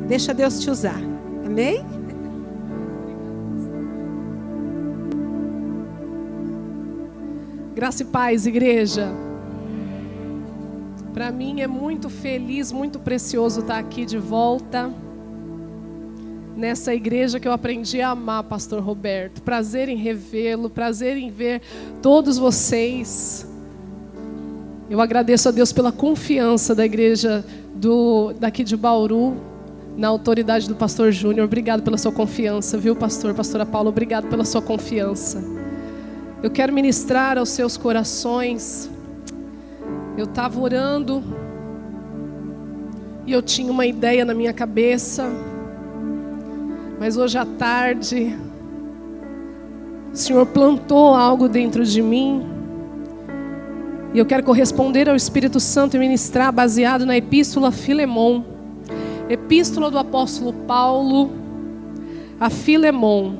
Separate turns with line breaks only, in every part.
Deixa Deus te usar. Amém?
Graça e paz, igreja. Para mim é muito feliz, muito precioso estar aqui de volta. Nessa igreja que eu aprendi a amar, Pastor Roberto. Prazer em revê-lo, prazer em ver todos vocês. Eu agradeço a Deus pela confiança da igreja daqui de Bauru, na autoridade do Pastor Júnior. Obrigado pela sua confiança, viu, pastor? Pastora Paula, obrigado pela sua confiança. Eu quero ministrar aos seus corações. Eu estava orando e eu tinha uma ideia na minha cabeça. Mas hoje à tarde, o Senhor plantou algo dentro de mim. E eu quero corresponder ao Espírito Santo e ministrar baseado na Epístola a Filemon. Epístola do apóstolo Paulo a Filemon.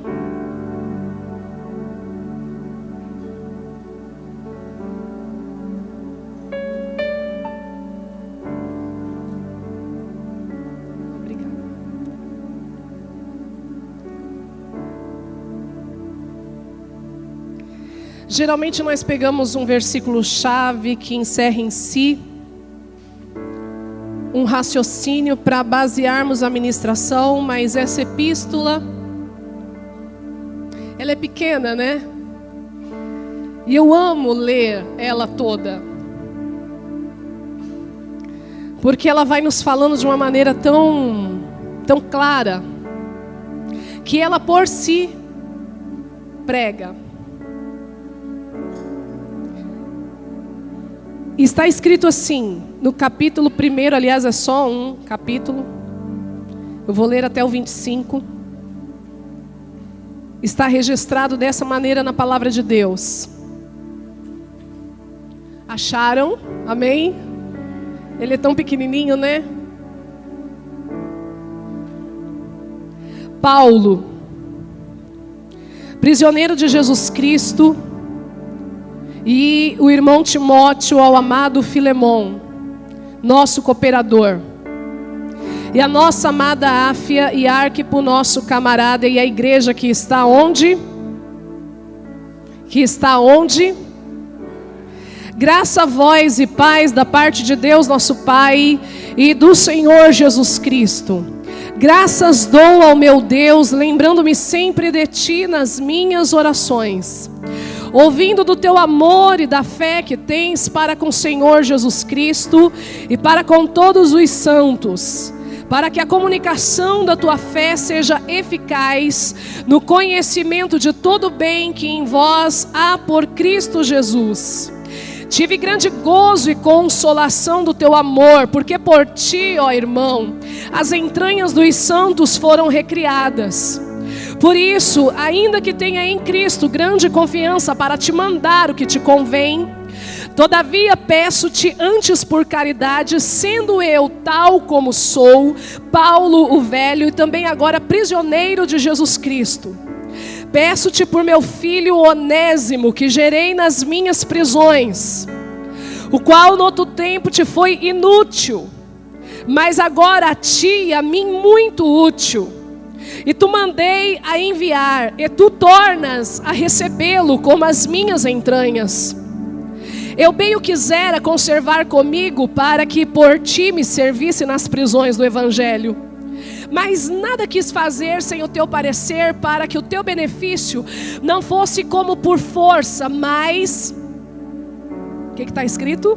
Geralmente nós pegamos um versículo-chave que encerra em si um raciocínio para basearmos a ministração, mas essa epístola, ela é pequena, né? E eu amo ler ela toda, porque ela vai nos falando de uma maneira tão clara, que ela por si prega. Está escrito assim, no capítulo 1, aliás é só um capítulo, eu vou ler até o 25. Está registrado dessa maneira na palavra de Deus. Acharam? Amém? Ele é tão pequenininho, né? Paulo, prisioneiro de Jesus Cristo, e o irmão Timóteo ao amado Filemon, nosso cooperador. E a nossa amada Áfia e Arquipo, nosso camarada, e a igreja que está onde? Que está onde? Graça a vós e paz da parte de Deus nosso Pai e do Senhor Jesus Cristo. Graças dou ao meu Deus, lembrando-me sempre de ti nas minhas orações, ouvindo do teu amor e da fé que tens para com o Senhor Jesus Cristo e para com todos os santos, para que a comunicação da tua fé seja eficaz no conhecimento de todo o bem que em vós há por Cristo Jesus. Tive grande gozo e consolação do teu amor, porque por ti, ó irmão, as entranhas dos santos foram recriadas. Por isso, ainda que tenha em Cristo grande confiança para te mandar o que te convém, todavia peço-te antes por caridade, sendo eu tal como sou, Paulo o velho e também agora prisioneiro de Jesus Cristo. Peço-te por meu filho Onésimo, que gerei nas minhas prisões, o qual no outro tempo te foi inútil, mas agora a ti e a mim muito útil. E tu mandei a enviar, e tu tornas a recebê-lo como as minhas entranhas. Eu bem o quisera conservar comigo, para que por ti me servisse nas prisões do Evangelho. Mas nada quis fazer sem o teu parecer, para que o teu benefício não fosse como por força, mas... O que está escrito?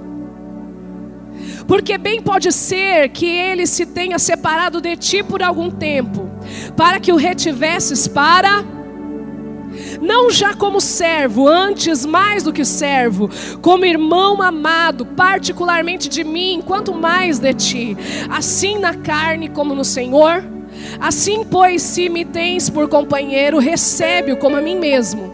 Porque bem pode ser que ele se tenha separado de ti por algum tempo, para que o retivesses para... Não já como servo, antes mais do que servo, como irmão amado, particularmente de mim, quanto mais de ti, assim na carne como no Senhor. Assim, pois, se me tens por companheiro, recebe-o como a mim mesmo.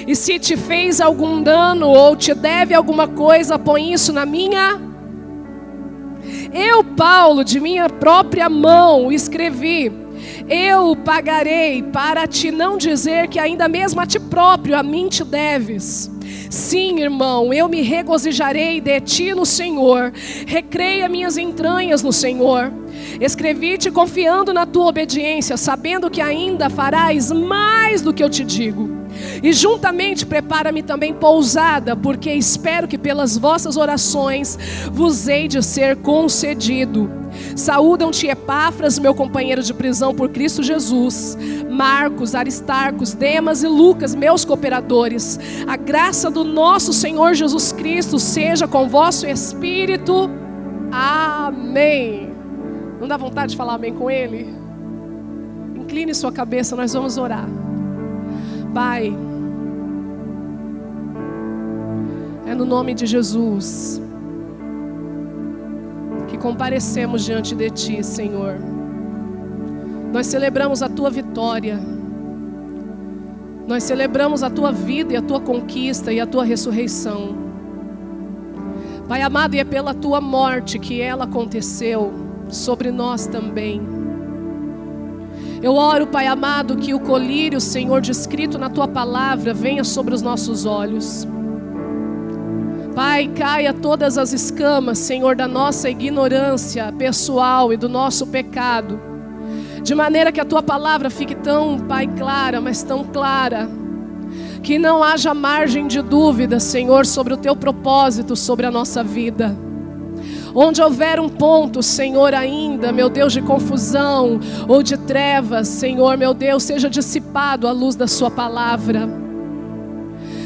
E se te fez algum dano ou te deve alguma coisa, põe isso na minha... Eu, Paulo, de minha própria mão escrevi: eu pagarei, para te não dizer que ainda mesmo a ti próprio a mim te deves. Sim, irmão, eu me regozijarei de ti no Senhor. Recreia minhas entranhas no Senhor. Escrevi-te confiando na tua obediência, sabendo que ainda farás mais do que eu te digo. E juntamente prepara-me também pousada, porque espero que pelas vossas orações vos hei de ser concedido. Saúdam-te Epáfras, meu companheiro de prisão por Cristo Jesus, Marcos, Aristarcos, Demas e Lucas, meus cooperadores. A graça do nosso Senhor Jesus Cristo seja com vosso espírito. Amém. Não dá vontade de falar amém com ele? Incline sua cabeça, nós vamos orar. Pai, é no nome de Jesus que comparecemos diante de Ti, Senhor. Nós celebramos a Tua vitória, nós celebramos a Tua vida e a Tua conquista e a Tua ressurreição. Pai amado, e é pela Tua morte que ela aconteceu sobre nós também. Eu oro, Pai amado, que o colírio, Senhor, descrito na Tua palavra, venha sobre os nossos olhos. Pai, caia todas as escamas, Senhor, da nossa ignorância pessoal e do nosso pecado, de maneira que a Tua palavra fique tão, Pai, clara, mas tão clara, que não haja margem de dúvida, Senhor, sobre o Teu propósito sobre a nossa vida. Onde houver um ponto, Senhor, ainda, meu Deus, de confusão ou de trevas, Senhor, meu Deus, seja dissipado à luz da Sua palavra.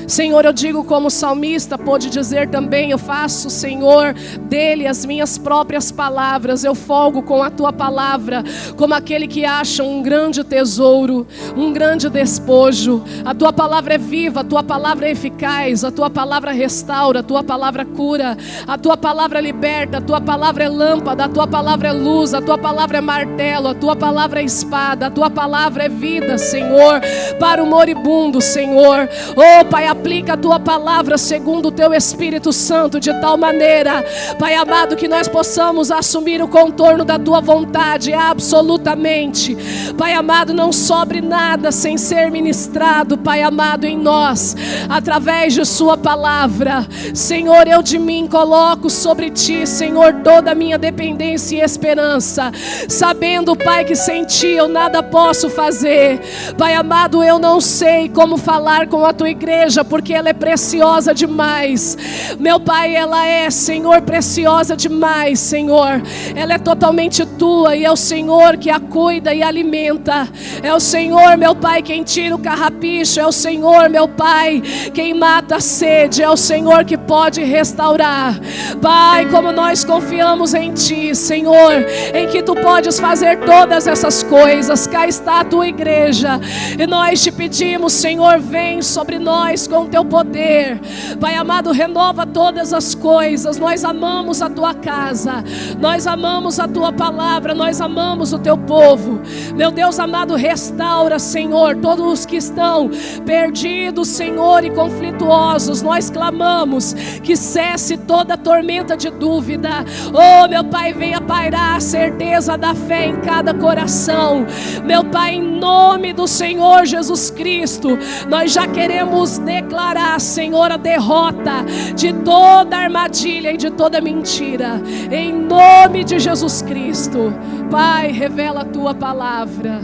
Senhor, eu digo como o salmista pôde dizer também, eu faço, Senhor, dele as minhas próprias palavras, eu folgo com a Tua palavra, como aquele que acha um grande tesouro, um grande despojo. A Tua palavra é viva, a Tua palavra é eficaz, a Tua palavra restaura, a Tua palavra cura, a Tua palavra liberta, a Tua palavra é lâmpada, a Tua palavra é luz, a Tua palavra é martelo, a Tua palavra é espada, a Tua palavra é vida, Senhor, para o moribundo, Senhor. Oh, Pai, aplica a Tua palavra segundo o Teu Espírito Santo, de tal maneira, Pai amado, que nós possamos assumir o contorno da Tua vontade absolutamente. Pai amado, não sobre nada sem ser ministrado, Pai amado, em nós, através de Sua palavra. Senhor, eu de mim coloco sobre Ti, Senhor, toda a minha dependência e esperança, sabendo, Pai, que sem Ti eu nada posso fazer. Pai amado, eu não sei como falar com a Tua igreja, porque ela é preciosa demais. Meu Pai, ela é, Senhor, preciosa demais, Senhor. Ela é totalmente Tua e é o Senhor que a cuida e alimenta. É o Senhor, meu Pai, quem tira o carrapicho. É o Senhor, meu Pai, quem mata a sede. É o Senhor que pode restaurar. Pai, como nós confiamos em Ti, Senhor, em que Tu podes fazer todas essas coisas. Cá está a Tua igreja e nós Te pedimos, Senhor, vem sobre nós com o Teu poder. Pai amado, renova todas as coisas. Nós amamos a Tua casa, nós amamos a Tua palavra, nós amamos o Teu povo. Meu Deus amado, restaura, Senhor, todos os que estão perdidos, Senhor, e conflituosos. Nós clamamos que cesse toda tormenta de dúvida. Oh, meu Pai, venha pairar a certeza da fé em cada coração. Meu Pai, em nome do Senhor Jesus Cristo, nós já queremos declarar, Senhor, a derrota de toda armadilha e de toda mentira, em nome de Jesus Cristo. Pai, revela a Tua palavra.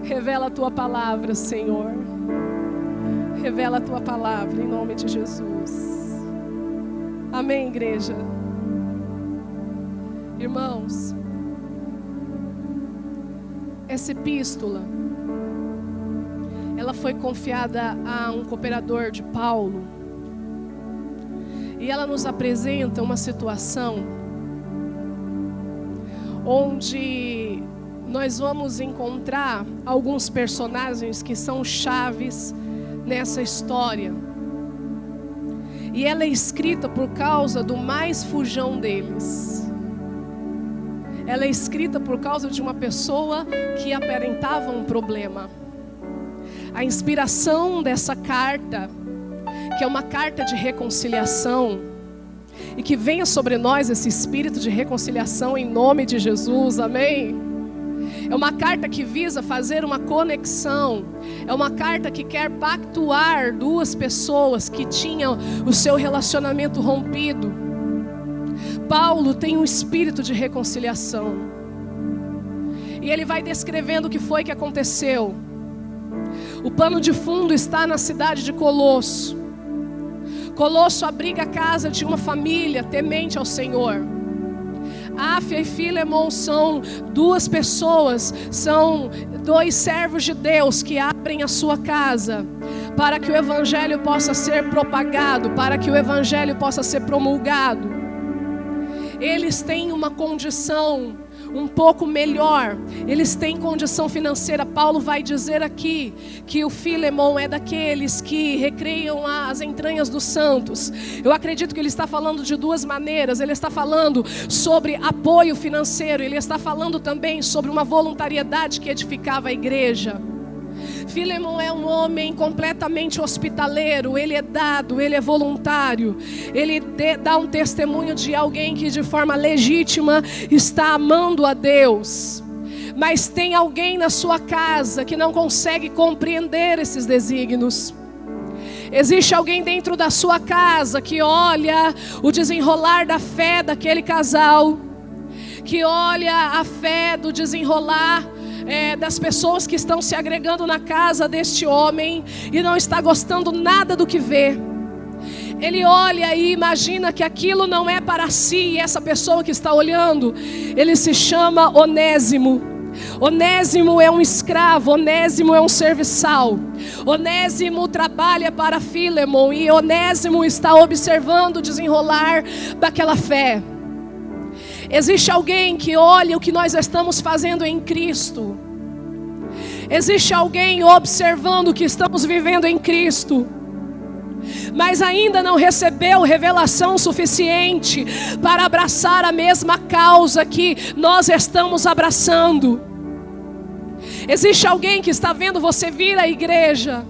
Revela a Tua palavra, Senhor. Revela a Tua palavra, em nome de Jesus. Amém, igreja. Irmãos, essa epístola, ela foi confiada a um cooperador de Paulo. E ela nos apresenta uma situação onde nós vamos encontrar alguns personagens que são chaves nessa história. E ela é escrita por causa do mais fujão deles. Ela é escrita por causa de uma pessoa que aparentava um problema. A inspiração dessa carta, que é uma carta de reconciliação, E que venha sobre nós esse espírito de reconciliação em nome de Jesus, amém? É uma carta que visa fazer uma conexão. É uma carta que quer pactuar duas pessoas que tinham o seu relacionamento rompido. Paulo tem um espírito de reconciliação. E ele vai descrevendo o que foi que aconteceu. O pano de fundo está na cidade de Colosso. Colosso abriga a casa de uma família temente ao Senhor. Áfia e Filemon são duas pessoas, são dois servos de Deus que abrem a sua casa para que o evangelho possa ser propagado, para que o evangelho possa ser promulgado. Eles têm uma condição um pouco melhor, eles têm condição financeira. Paulo vai dizer aqui que o Filemon é daqueles que recreiam as entranhas dos santos. Eu acredito que ele está falando de duas maneiras. Ele está falando sobre apoio financeiro, ele está falando também sobre uma voluntariedade que edificava a igreja. Filemon é um homem completamente hospitaleiro, ele é dado, ele é voluntário, ele dá um testemunho de alguém que de forma legítima está amando a Deus. Mas tem alguém na sua casa que não consegue compreender esses desígnios. Existe alguém dentro da sua casa que olha o desenrolar da fé daquele casal, que olha a fé do desenrolar das pessoas que estão se agregando na casa deste homem e não está gostando nada do que vê. Ele olha e imagina que aquilo não é para si, e essa pessoa que está olhando, ele se chama Onésimo. Onésimo é um escravo, Onésimo é um serviçal. Onésimo trabalha para Filemon e Onésimo está observando o desenrolar daquela fé. Existe alguém que olha o que nós estamos fazendo em Cristo. Existe alguém observando o que estamos vivendo em Cristo, mas ainda não recebeu revelação suficiente para abraçar a mesma causa que nós estamos abraçando. Existe alguém que está vendo você vir à igreja.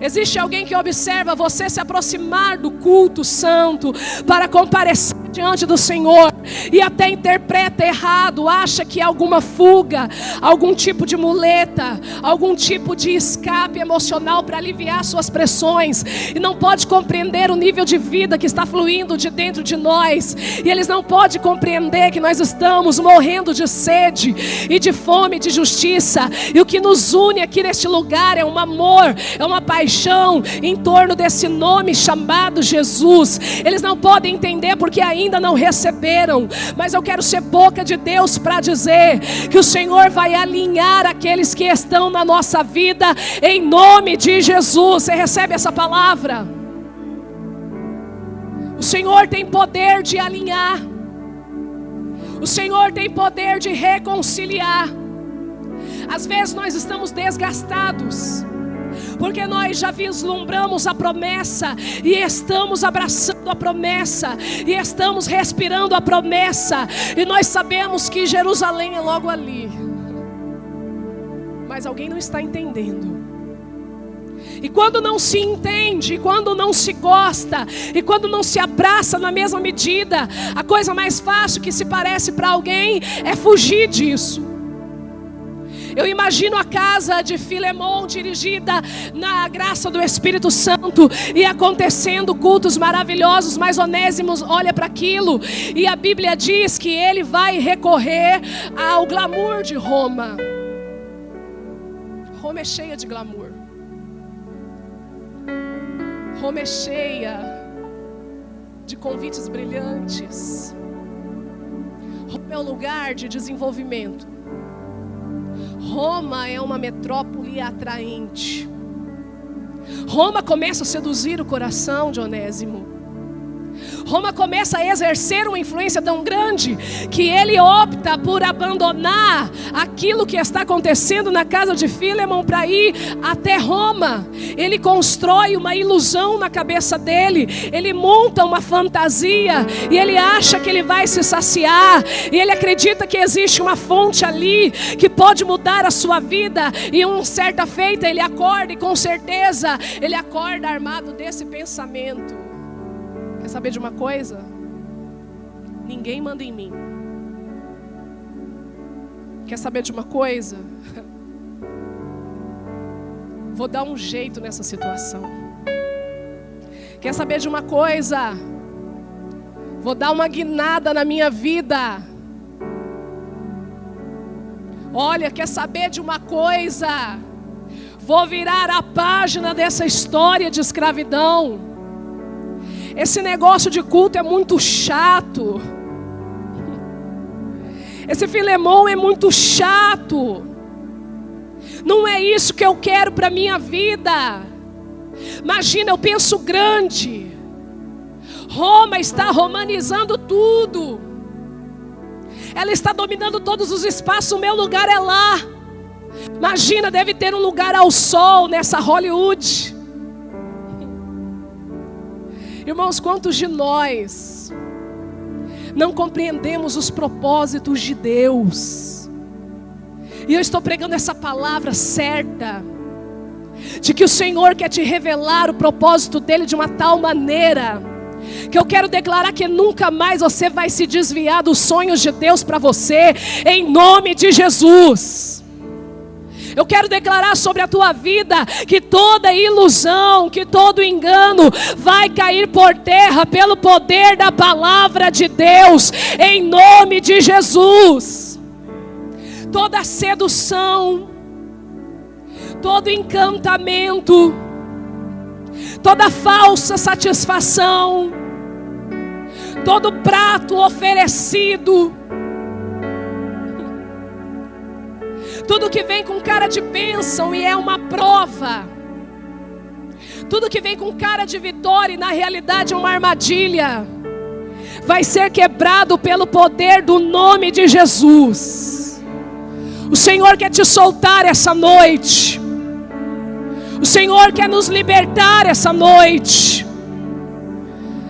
Existe alguém que observa você se aproximar do culto santo para comparecer diante do Senhor e até interpreta errado, acha que é alguma fuga, algum tipo de muleta, algum tipo de escape emocional para aliviar suas pressões, e não pode compreender o nível de vida que está fluindo de dentro de nós, e eles não podem compreender que nós estamos morrendo de sede e de fome de justiça, e o que nos une aqui neste lugar é um amor, é uma paixão em torno desse nome chamado Jesus. Eles não podem entender porque ainda não receberam, mas eu quero ser boca de Deus para dizer que o Senhor vai alinhar aqueles que estão na nossa vida em nome de Jesus. Você recebe essa palavra? O Senhor tem poder de alinhar, o Senhor tem poder de reconciliar. Às vezes nós estamos desgastados porque nós já vislumbramos a promessa e estamos abraçando a promessa e estamos respirando a promessa, e nós sabemos que Jerusalém é logo ali, mas alguém não está entendendo. E quando não se entende, e quando não se gosta, e quando não se abraça na mesma medida, a coisa mais fácil que se parece para alguém é fugir disso. Eu imagino a casa de Filemon dirigida na graça do Espírito Santo e acontecendo cultos maravilhosos, mas Onésimo olha para aquilo e a Bíblia diz que ele vai recorrer ao glamour de Roma. Roma é cheia de glamour. Roma é cheia de convites brilhantes. Roma é um lugar de desenvolvimento. Roma é uma metrópole atraente. Roma começa a seduzir o coração de Onésimo. Roma começa a exercer uma influência tão grande que ele opta por abandonar aquilo que está acontecendo na casa de Filemon para ir até Roma. Ele constrói uma ilusão na cabeça dele, ele monta uma fantasia e ele acha que ele vai se saciar, e ele acredita que existe uma fonte ali que pode mudar a sua vida, e uma certa feita ele acorda, e com certeza ele acorda armado desse pensamento: Quer saber de uma coisa? Ninguém manda em mim. Quer saber de uma coisa? Vou dar um jeito nessa situação. Quer saber de uma coisa? Vou dar uma guinada na minha vida. Olha, quer saber de uma coisa? Vou virar a página dessa história de escravidão. Esse negócio de culto é muito chato. Esse Filemon é muito chato. Não é isso que eu quero para a minha vida. Imagina, eu penso grande. Roma está romanizando tudo. Ela está dominando todos os espaços. O meu lugar é lá. Imagina, deve ter um lugar ao sol nessa Hollywood. Irmãos, quantos de nós não compreendemos os propósitos de Deus? E eu estou pregando essa palavra certa, de que o Senhor quer te revelar o propósito dele de uma tal maneira, que eu quero declarar que nunca mais você vai se desviar dos sonhos de Deus para você, em nome de Jesus. Eu quero declarar sobre a tua vida que toda ilusão, que todo engano vai cair por terra pelo poder da palavra de Deus, em nome de Jesus. Toda sedução, todo encantamento, toda falsa satisfação, todo prato oferecido, tudo que vem com cara de bênção e é uma prova, tudo que vem com cara de vitória e na realidade é uma armadilha, vai ser quebrado pelo poder do nome de Jesus. O Senhor quer te soltar essa noite. O Senhor quer nos libertar essa noite.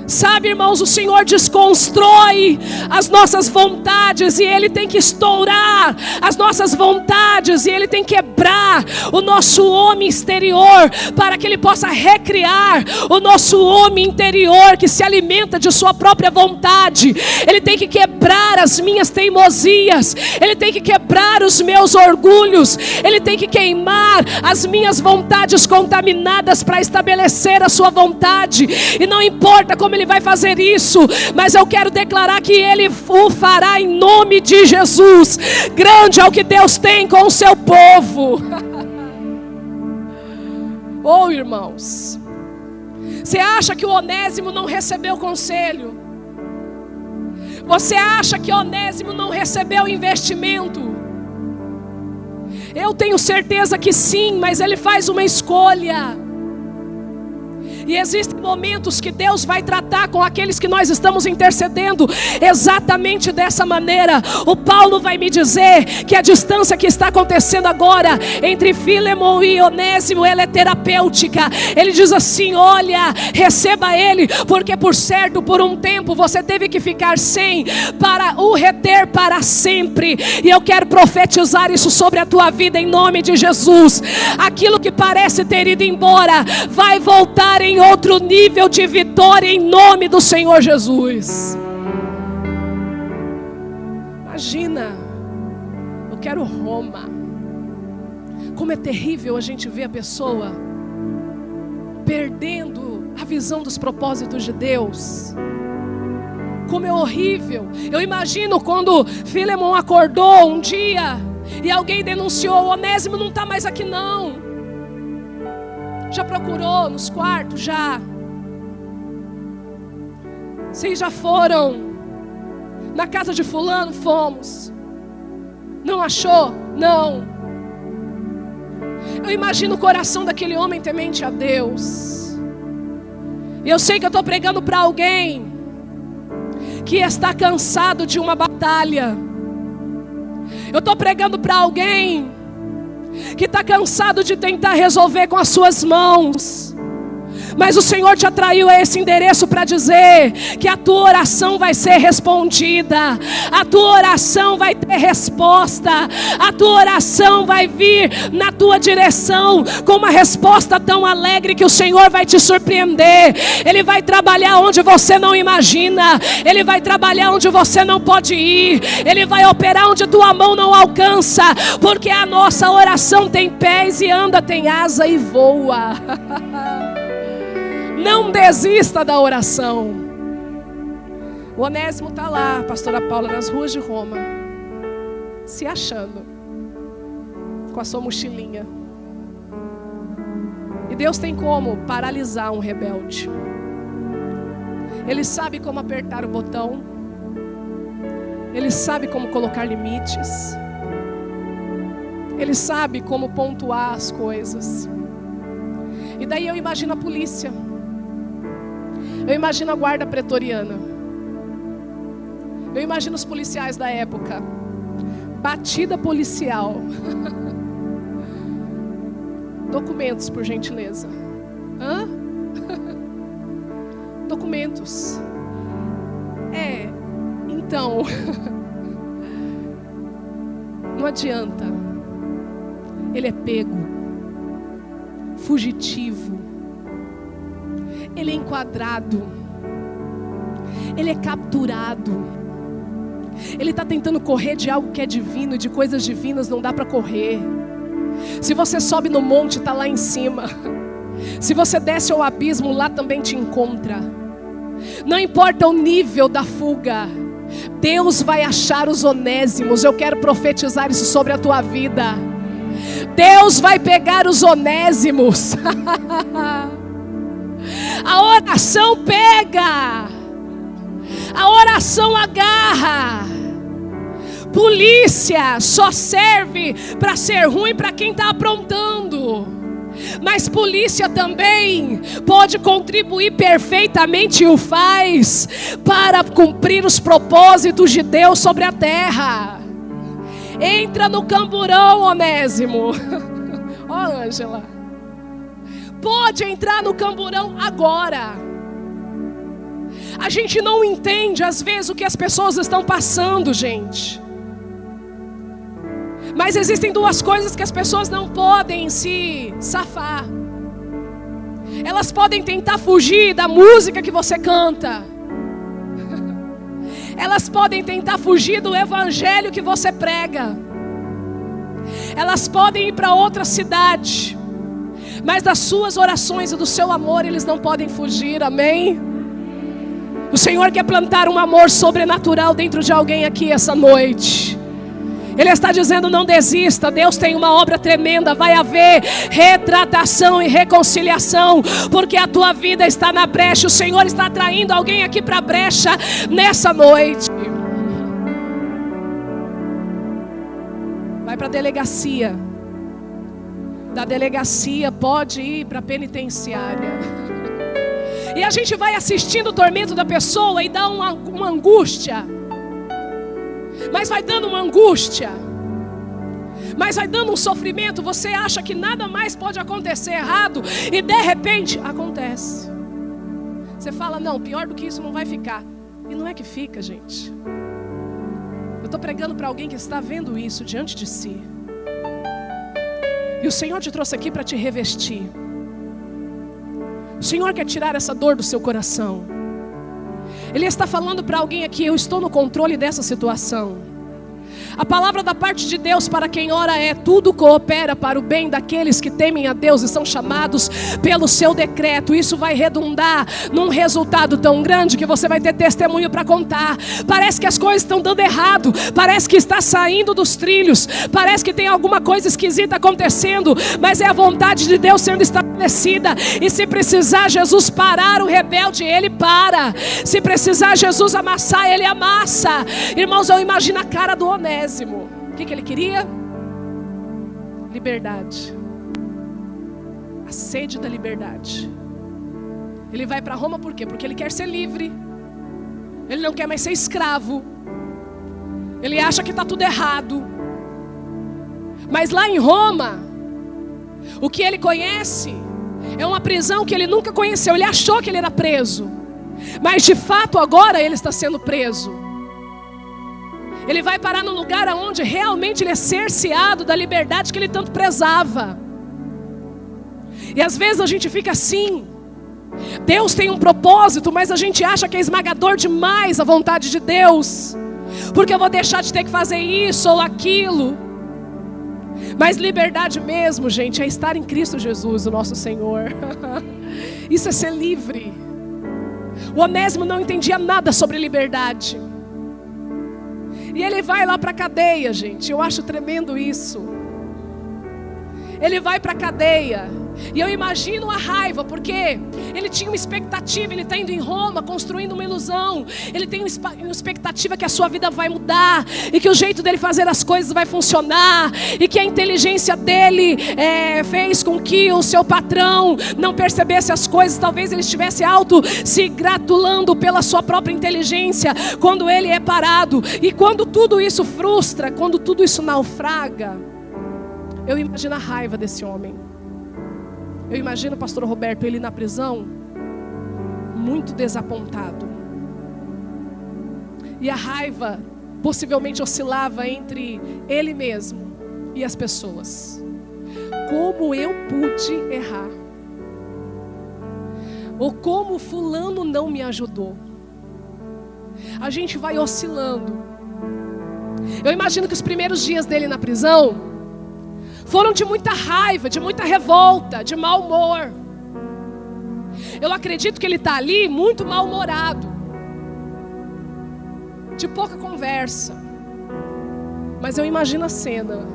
Sabe, irmãos, o Senhor desconstrói as nossas vontades e Ele tem que estourar as nossas vontades e Ele tem que quebrar o nosso homem exterior para que Ele possa recriar o nosso homem interior que se alimenta de sua própria vontade. Ele tem que quebrar as minhas teimosias, Ele tem que quebrar os meus orgulhos, Ele tem que queimar as minhas vontades contaminadas para estabelecer a sua vontade. E não importa como Ele vai fazer isso, mas eu quero declarar que Ele o fará em nome de Jesus. Grande é o que Deus tem com o seu povo. Oh, irmãos, você acha que o Onésimo não recebeu conselho? Você acha que Onésimo não recebeu investimento? Eu tenho certeza que sim, mas ele faz uma escolha. E existem momentos que Deus vai tratar com aqueles que nós estamos intercedendo exatamente dessa maneira. O Paulo vai me dizer que a distância que está acontecendo agora entre Filemon e Onésimo, ela é terapêutica. Ele diz assim: olha, receba ele, porque por certo, por um tempo você teve que ficar sem, para o reter para sempre. E eu quero profetizar isso sobre a tua vida em nome de Jesus. Aquilo que parece ter ido embora vai voltar em outro nível de vitória em nome do Senhor Jesus. Imagina, eu quero Roma. Como é terrível a gente ver a pessoa perdendo a visão dos propósitos de Deus. Como é horrível. Eu imagino quando Filemon acordou um dia e alguém denunciou: o Onésimo não está mais aqui não. Já procurou nos quartos? Já. Vocês já foram na casa de fulano? Fomos. Não achou? Não. Eu imagino o coração daquele homem temente a Deus. E eu sei que eu estou pregando para alguém que está cansado de uma batalha. Eu estou pregando para alguém que está cansado de tentar resolver com as suas mãos. Mas o Senhor te atraiu a esse endereço para dizer que a tua oração vai ser respondida, a tua oração vai ter resposta, a tua oração vai vir na tua direção com uma resposta tão alegre que o Senhor vai te surpreender. Ele vai trabalhar onde você não imagina, Ele vai trabalhar onde você não pode ir, Ele vai operar onde tua mão não alcança, porque a nossa oração tem pés e anda, tem asa e voa. Não desista da oração. O Onésimo está lá, pastora Paula, nas ruas de Roma, se achando, com a sua mochilinha. E Deus tem como paralisar um rebelde. Ele sabe como apertar o botão. Ele sabe como colocar limites. Ele sabe como pontuar as coisas. E daí eu imagino a polícia. Eu imagino a guarda pretoriana. Eu imagino os policiais da época. Batida policial. Documentos, por gentileza. Hã? Documentos. Então. Não adianta. Ele é pego. Fugitivo. Ele é enquadrado. Ele é capturado. Ele está tentando correr de algo que é divino, e de coisas divinas não dá para correr. Se você sobe no monte, está lá em cima. Se você desce ao abismo, lá também te encontra. Não importa o nível da fuga, Deus vai achar os onésimos. Eu quero profetizar isso sobre a tua vida. Deus vai pegar os onésimos. A oração pega, a oração agarra. Polícia só serve para ser ruim para quem está aprontando, mas polícia também pode contribuir perfeitamente, e o faz, para cumprir os propósitos de Deus sobre a terra. Entra no camburão, Onésimo. Ó, Ângela, pode entrar no camburão agora. A gente não entende às vezes o que as pessoas estão passando, gente. Mas existem duas coisas que as pessoas não podem se safar. Elas podem tentar fugir da música que você canta. Elas podem tentar fugir do evangelho que você prega. Elas podem ir para outra cidade, mas das suas orações e do seu amor eles não podem fugir, amém? O Senhor quer plantar um amor sobrenatural dentro de alguém aqui essa noite. Ele está dizendo: não desista, Deus tem uma obra tremenda. Vai haver retratação e reconciliação, porque a tua vida está na brecha. O Senhor está atraindo alguém aqui para a brecha nessa noite. Vai para a delegacia. Da delegacia pode ir para a penitenciária. E a gente vai assistindo o tormento da pessoa e dá uma angústia. Mas vai dando uma angústia, mas vai dando um sofrimento. Você acha que nada mais pode acontecer errado, e de repente acontece. Você fala: não, pior do que isso não vai ficar. E não é que fica, gente. Eu estou pregando para alguém que está vendo isso diante de si. E o Senhor te trouxe aqui para te revestir. O Senhor quer tirar essa dor do seu coração. Ele está falando para alguém aqui: eu estou no controle dessa situação. A palavra da parte de Deus para quem ora é: tudo coopera para o bem daqueles que temem a Deus e são chamados pelo seu decreto. Isso vai redundar num resultado tão grande que você vai ter testemunho para contar. Parece que as coisas estão dando errado, parece que está saindo dos trilhos, parece que tem alguma coisa esquisita acontecendo, mas é a vontade de Deus sendo estabelecida. E se precisar Jesus parar o rebelde, Ele para. Se precisar Jesus amassar, Ele amassa. Irmãos, eu imagino a cara do Onésimo. O que ele queria? Liberdade. A sede da liberdade. Ele vai para Roma por quê? Porque ele quer ser livre. Ele não quer mais ser escravo. Ele acha que está tudo errado. Mas lá em Roma, o que ele conhece É uma prisão que ele nunca conheceu. Ele achou que ele era preso, mas de fato agora ele está sendo preso. Ele vai parar num lugar onde realmente ele é cerceado da liberdade que ele tanto prezava. E às vezes a gente fica assim. Deus tem um propósito, mas a gente acha que é esmagador demais a vontade de Deus, porque eu vou deixar de ter que fazer isso ou aquilo. Mas liberdade mesmo, gente, é estar em Cristo Jesus, o nosso Senhor. Isso é ser livre. O Onésimo não entendia nada sobre liberdade. E ele vai lá para a cadeia, gente. Eu acho tremendo isso. Ele vai para a cadeia. E eu imagino a raiva, porque ele tinha uma expectativa. Ele está indo em Roma, construindo uma ilusão. Ele tem uma expectativa que a sua vida vai mudar, e que o jeito dele fazer as coisas vai funcionar, e que a inteligência dele fez com que o seu patrão não percebesse as coisas. Talvez ele estivesse se gratulando pela sua própria inteligência, quando ele é parado. E quando tudo isso frustra, quando tudo isso naufraga, eu imagino a raiva desse homem. Eu imagino o pastor Roberto, ele na prisão, muito desapontado. E a raiva possivelmente oscilava entre ele mesmo e as pessoas. Como eu pude errar? Ou como fulano não me ajudou? A gente vai oscilando. Eu imagino que os primeiros dias dele na prisão foram de muita raiva, de muita revolta, de mau humor. Eu acredito que ele está ali muito mal-humorado, de pouca conversa. Mas eu imagino a cena.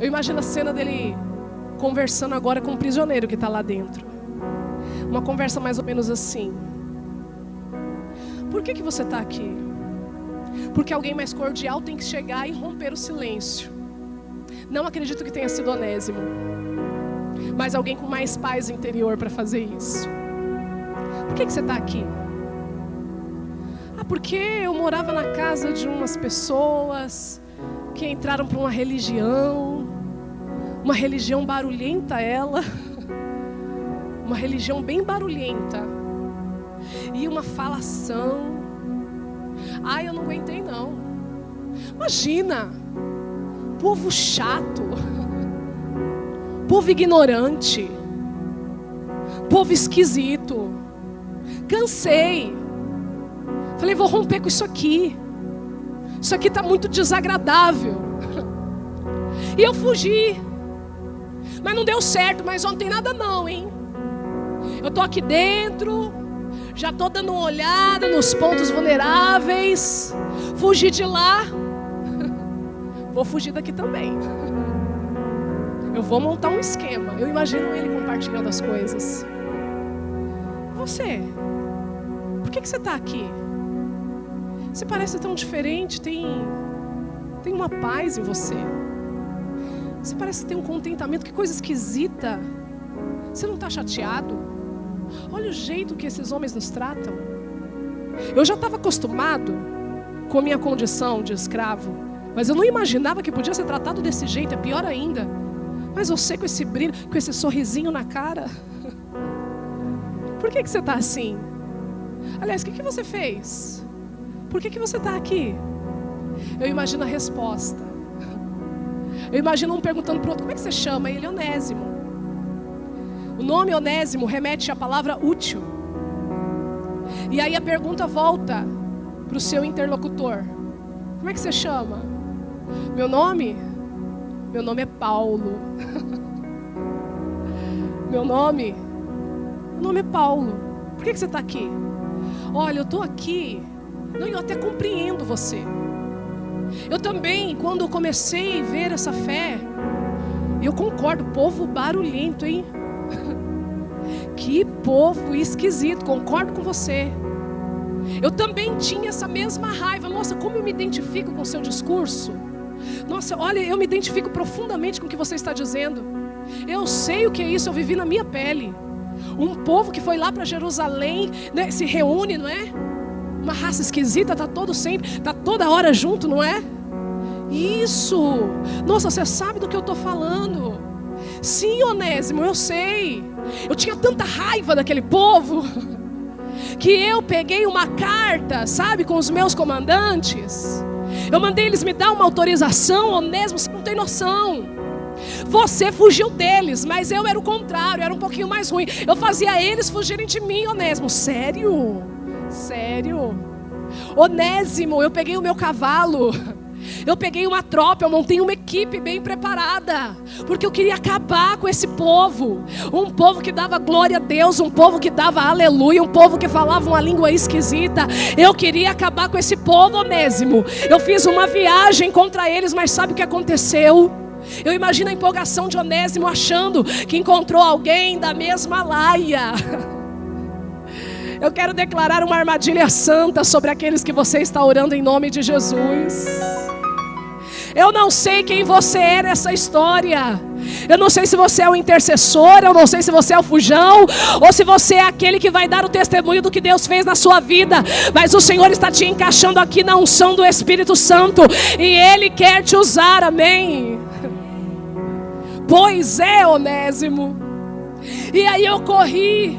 Eu imagino a cena dele conversando agora com um prisioneiro que está lá dentro. Uma conversa mais ou menos assim: por que você está aqui? Porque alguém mais cordial tem que chegar e romper o silêncio. Não acredito que tenha sido Onésimo, mas alguém com mais paz interior para fazer isso. Por que você está aqui? Porque eu morava na casa de umas pessoas que entraram para uma religião barulhenta ela, uma religião bem barulhenta, e uma falação. Eu não aguentei não. Imagina, povo chato, povo ignorante, povo esquisito. Cansei. Falei, vou romper com isso aqui. Isso aqui está muito desagradável. E eu fugi. Mas não deu certo. Mas não tem nada não, hein? Eu estou aqui dentro, já estou dando uma olhada nos pontos vulneráveis. Fugi de lá. Vou fugir daqui também. Eu vou montar um esquema. Eu imagino ele compartilhando as coisas. Você, por que você está aqui? Você parece tão diferente, tem uma paz em você. Você parece ter um contentamento, que coisa esquisita. Você não está chateado? Olha o jeito que esses homens nos tratam. Eu já estava acostumado com a minha condição de escravo, mas eu não imaginava que podia ser tratado desse jeito, é pior ainda. Mas você com esse brilho, com esse sorrisinho na cara. Por que você está assim? Aliás, o que você fez? Por que você está aqui? Eu imagino a resposta. Eu imagino um perguntando para o outro: como é que você chama? Ele, Onésimo. O nome Onésimo remete à palavra útil. E aí a pergunta volta para o seu interlocutor: como é que você chama? Meu nome é Paulo. Meu nome é Paulo. Por que você está aqui? Olha, eu estou aqui. Não, eu até compreendo você. Eu também, quando comecei a ver essa fé, eu concordo, povo barulhento, hein? Que povo esquisito, concordo com você. Eu também tinha essa mesma raiva. Nossa, como eu me identifico com o seu discurso. Nossa, olha, eu me identifico profundamente com o que você está dizendo. Eu sei o que é isso, eu vivi na minha pele. Um povo que foi lá para Jerusalém, né, se reúne, não é? Uma raça esquisita, está toda hora junto, não é? Isso! Nossa, você sabe do que eu estou falando. Sim, Onésimo, eu sei. Eu tinha tanta raiva daquele povo que eu peguei uma carta, sabe, com os meus comandantes. Eu mandei eles me dar uma autorização. Onésimo, você não tem noção. Você fugiu deles, mas eu era o contrário, era um pouquinho mais ruim. Eu fazia eles fugirem de mim, Onésimo. Sério? Sério? Onésimo, eu peguei o meu cavalo, eu peguei uma tropa, eu montei uma equipe bem preparada, porque eu queria acabar com esse povo. Um povo que dava glória a Deus, um povo que dava aleluia, um povo que falava uma língua esquisita. Eu queria acabar com esse povo, Onésimo. Eu fiz uma viagem contra eles, mas sabe o que aconteceu? Eu imagino a empolgação de Onésimo achando que encontrou alguém da mesma laia. Eu quero declarar uma armadilha santa sobre aqueles que você está orando em nome de Jesus. Eu não sei quem você é nessa história. Eu não sei se você é o intercessor, eu não sei se você é o fujão, ou se você é aquele que vai dar o testemunho do que Deus fez na sua vida. Mas o Senhor está te encaixando aqui na unção do Espírito Santo, e Ele quer te usar, amém? Pois é, Onésimo. E aí eu corri.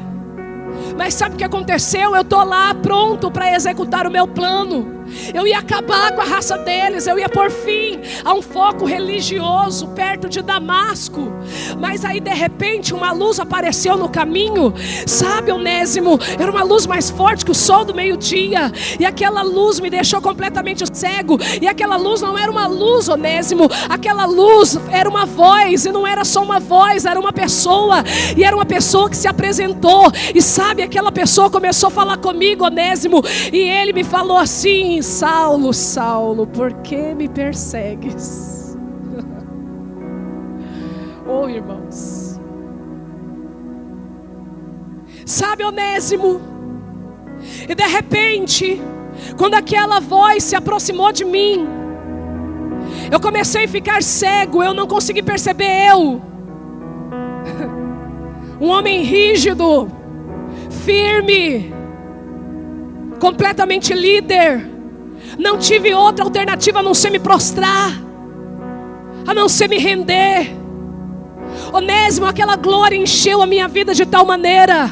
Mas sabe o que aconteceu? Eu estou lá pronto para executar o meu plano. Eu ia acabar com a raça deles, eu ia pôr fim a um foco religioso perto de Damasco. Mas aí de repente uma luz apareceu no caminho. Sabe, Onésimo, era uma luz mais forte que o sol do meio-dia. E aquela luz me deixou completamente cego. E aquela luz não era uma luz, Onésimo. Aquela luz era uma voz. E não era só uma voz, era uma pessoa. E era uma pessoa que se apresentou. E sabe, aquela pessoa começou a falar comigo, Onésimo. E ele me falou assim: Saulo, Saulo, por que me persegues? Oh, irmãos. Sabe, Onésimo, e de repente, quando aquela voz se aproximou de mim, eu comecei a ficar cego, eu não consegui perceber eu. Um homem rígido, firme, completamente líder. Não tive outra alternativa a não ser me prostrar, a não ser me render. Onésimo, aquela glória encheu a minha vida de tal maneira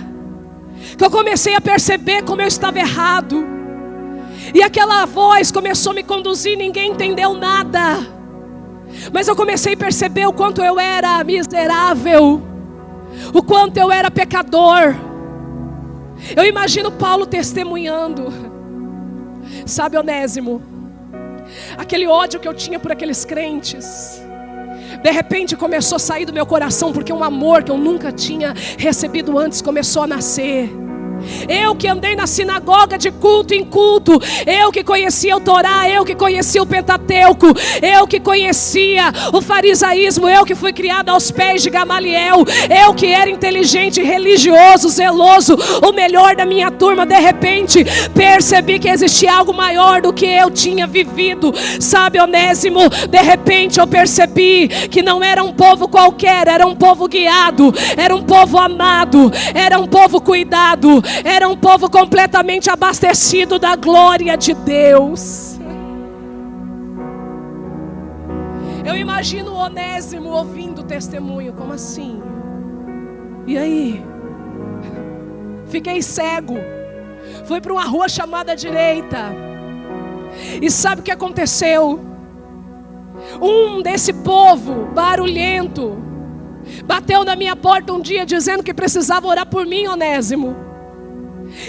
que eu comecei a perceber como eu estava errado. E aquela voz começou a me conduzir, ninguém entendeu nada. Mas eu comecei a perceber o quanto eu era miserável, o quanto eu era pecador. Eu imagino Paulo testemunhando. Sabe, Onésimo, aquele ódio que eu tinha por aqueles crentes, de repente começou a sair do meu coração, porque um amor que eu nunca tinha recebido antes começou a nascer. Eu que andei na sinagoga de culto em culto, eu que conhecia o Torá, eu que conhecia o Pentateuco, eu que conhecia o farisaísmo, eu que fui criada aos pés de Gamaliel, eu que era inteligente, religioso, zeloso, o melhor da minha turma. De repente percebi que existia algo maior do que eu tinha vivido. Sabe, Onésimo, de repente eu percebi que não era um povo qualquer, era um povo guiado, era um povo amado, era um povo cuidado, era um povo completamente abastecido da glória de Deus. Eu imagino o Onésimo ouvindo o testemunho. Como assim? E aí? Fiquei cego. Fui para uma rua chamada direita. E sabe o que aconteceu? Um desse povo barulhento bateu na minha porta um dia dizendo que precisava orar por mim, Onésimo.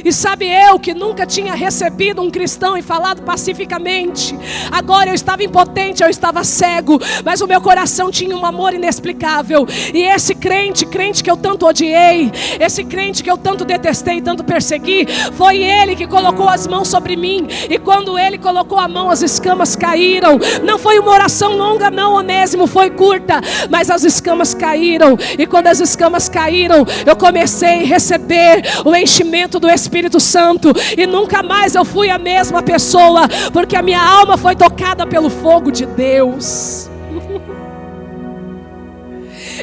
E sabe, eu que nunca tinha recebido um cristão e falado pacificamente, agora eu estava impotente, eu estava cego, mas o meu coração tinha um amor inexplicável. E esse crente que eu tanto odiei, esse crente que eu tanto detestei, tanto persegui, foi ele que colocou as mãos sobre mim. E quando ele colocou a mão, as escamas caíram. Não foi uma oração longa não, Onésimo, foi curta, mas as escamas caíram. E quando as escamas caíram, eu comecei a receber o enchimento do Espírito Santo, e nunca mais eu fui a mesma pessoa, porque a minha alma foi tocada pelo fogo de Deus.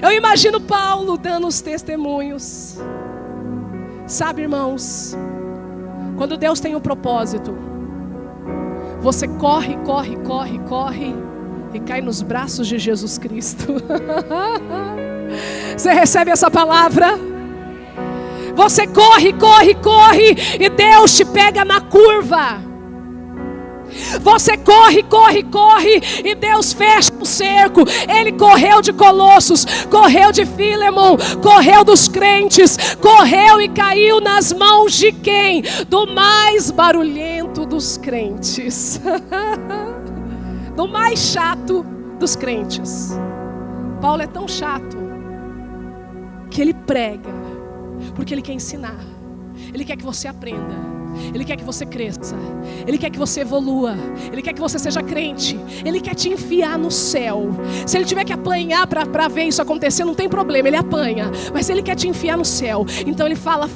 Eu imagino Paulo dando os testemunhos. Sabe, irmãos, quando Deus tem um propósito, você corre e cai nos braços de Jesus Cristo. Você recebe essa palavra? Você corre, corre, corre, e Deus te pega na curva. Você corre, corre, corre, e Deus fecha o cerco. Ele correu de Colossos, correu de Filemon, correu dos crentes, correu e caiu nas mãos de quem? Do mais barulhento dos crentes. Do mais chato dos crentes. Paulo é tão chato que ele prega, porque ele quer ensinar. Ele quer que você aprenda. Ele quer que você cresça. Ele quer que você evolua. Ele quer que você seja crente. Ele quer te enfiar no céu. Se ele tiver que apanhar para ver isso acontecer, não tem problema, ele apanha. Mas ele quer te enfiar no céu. Então ele fala.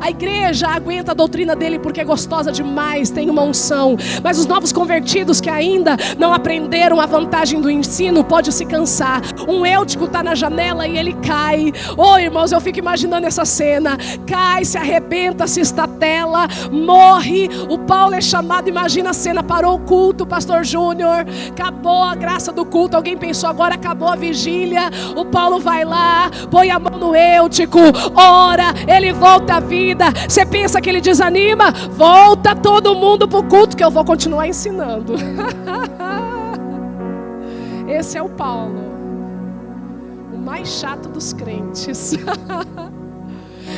A igreja aguenta a doutrina dele porque é gostosa demais, tem uma unção. Mas os novos convertidos que ainda não aprenderam a vantagem do ensino, pode se cansar. Um Eutico está na janela e ele cai. Oh, irmãos, eu fico imaginando essa cena. Cai, se arrebenta, se estatela, morre. O Paulo é chamado, imagina a cena, parou o culto, pastor Júnior, acabou a graça do culto, alguém pensou agora acabou a vigília, o Paulo vai lá, põe a mão no Eutico, ora, ele volta à vida. Você pensa que ele desanima? Volta todo mundo para o culto que eu vou continuar ensinando. Esse é o Paulo, o mais chato dos crentes.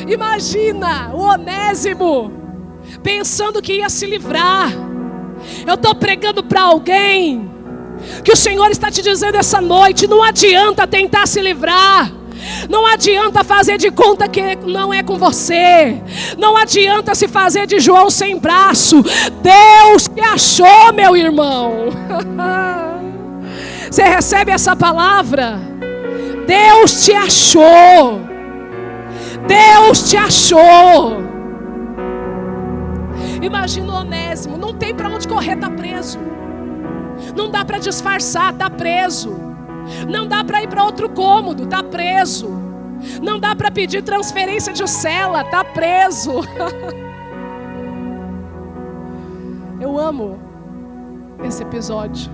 Imagina o Onésimo pensando que ia se livrar. Eu estou pregando para alguém que o Senhor está te dizendo essa noite: não adianta tentar se livrar. Não adianta fazer de conta que não é com você. Não adianta se fazer de João sem braço. Deus te achou, meu irmão. Você recebe essa palavra? Deus te achou. Deus te achou. Imagina o Onésimo, não tem para onde correr, está preso. Não dá para disfarçar, está preso. Não dá para ir para outro cômodo, está preso. Não dá para pedir transferência de cela, está preso. Eu amo esse episódio,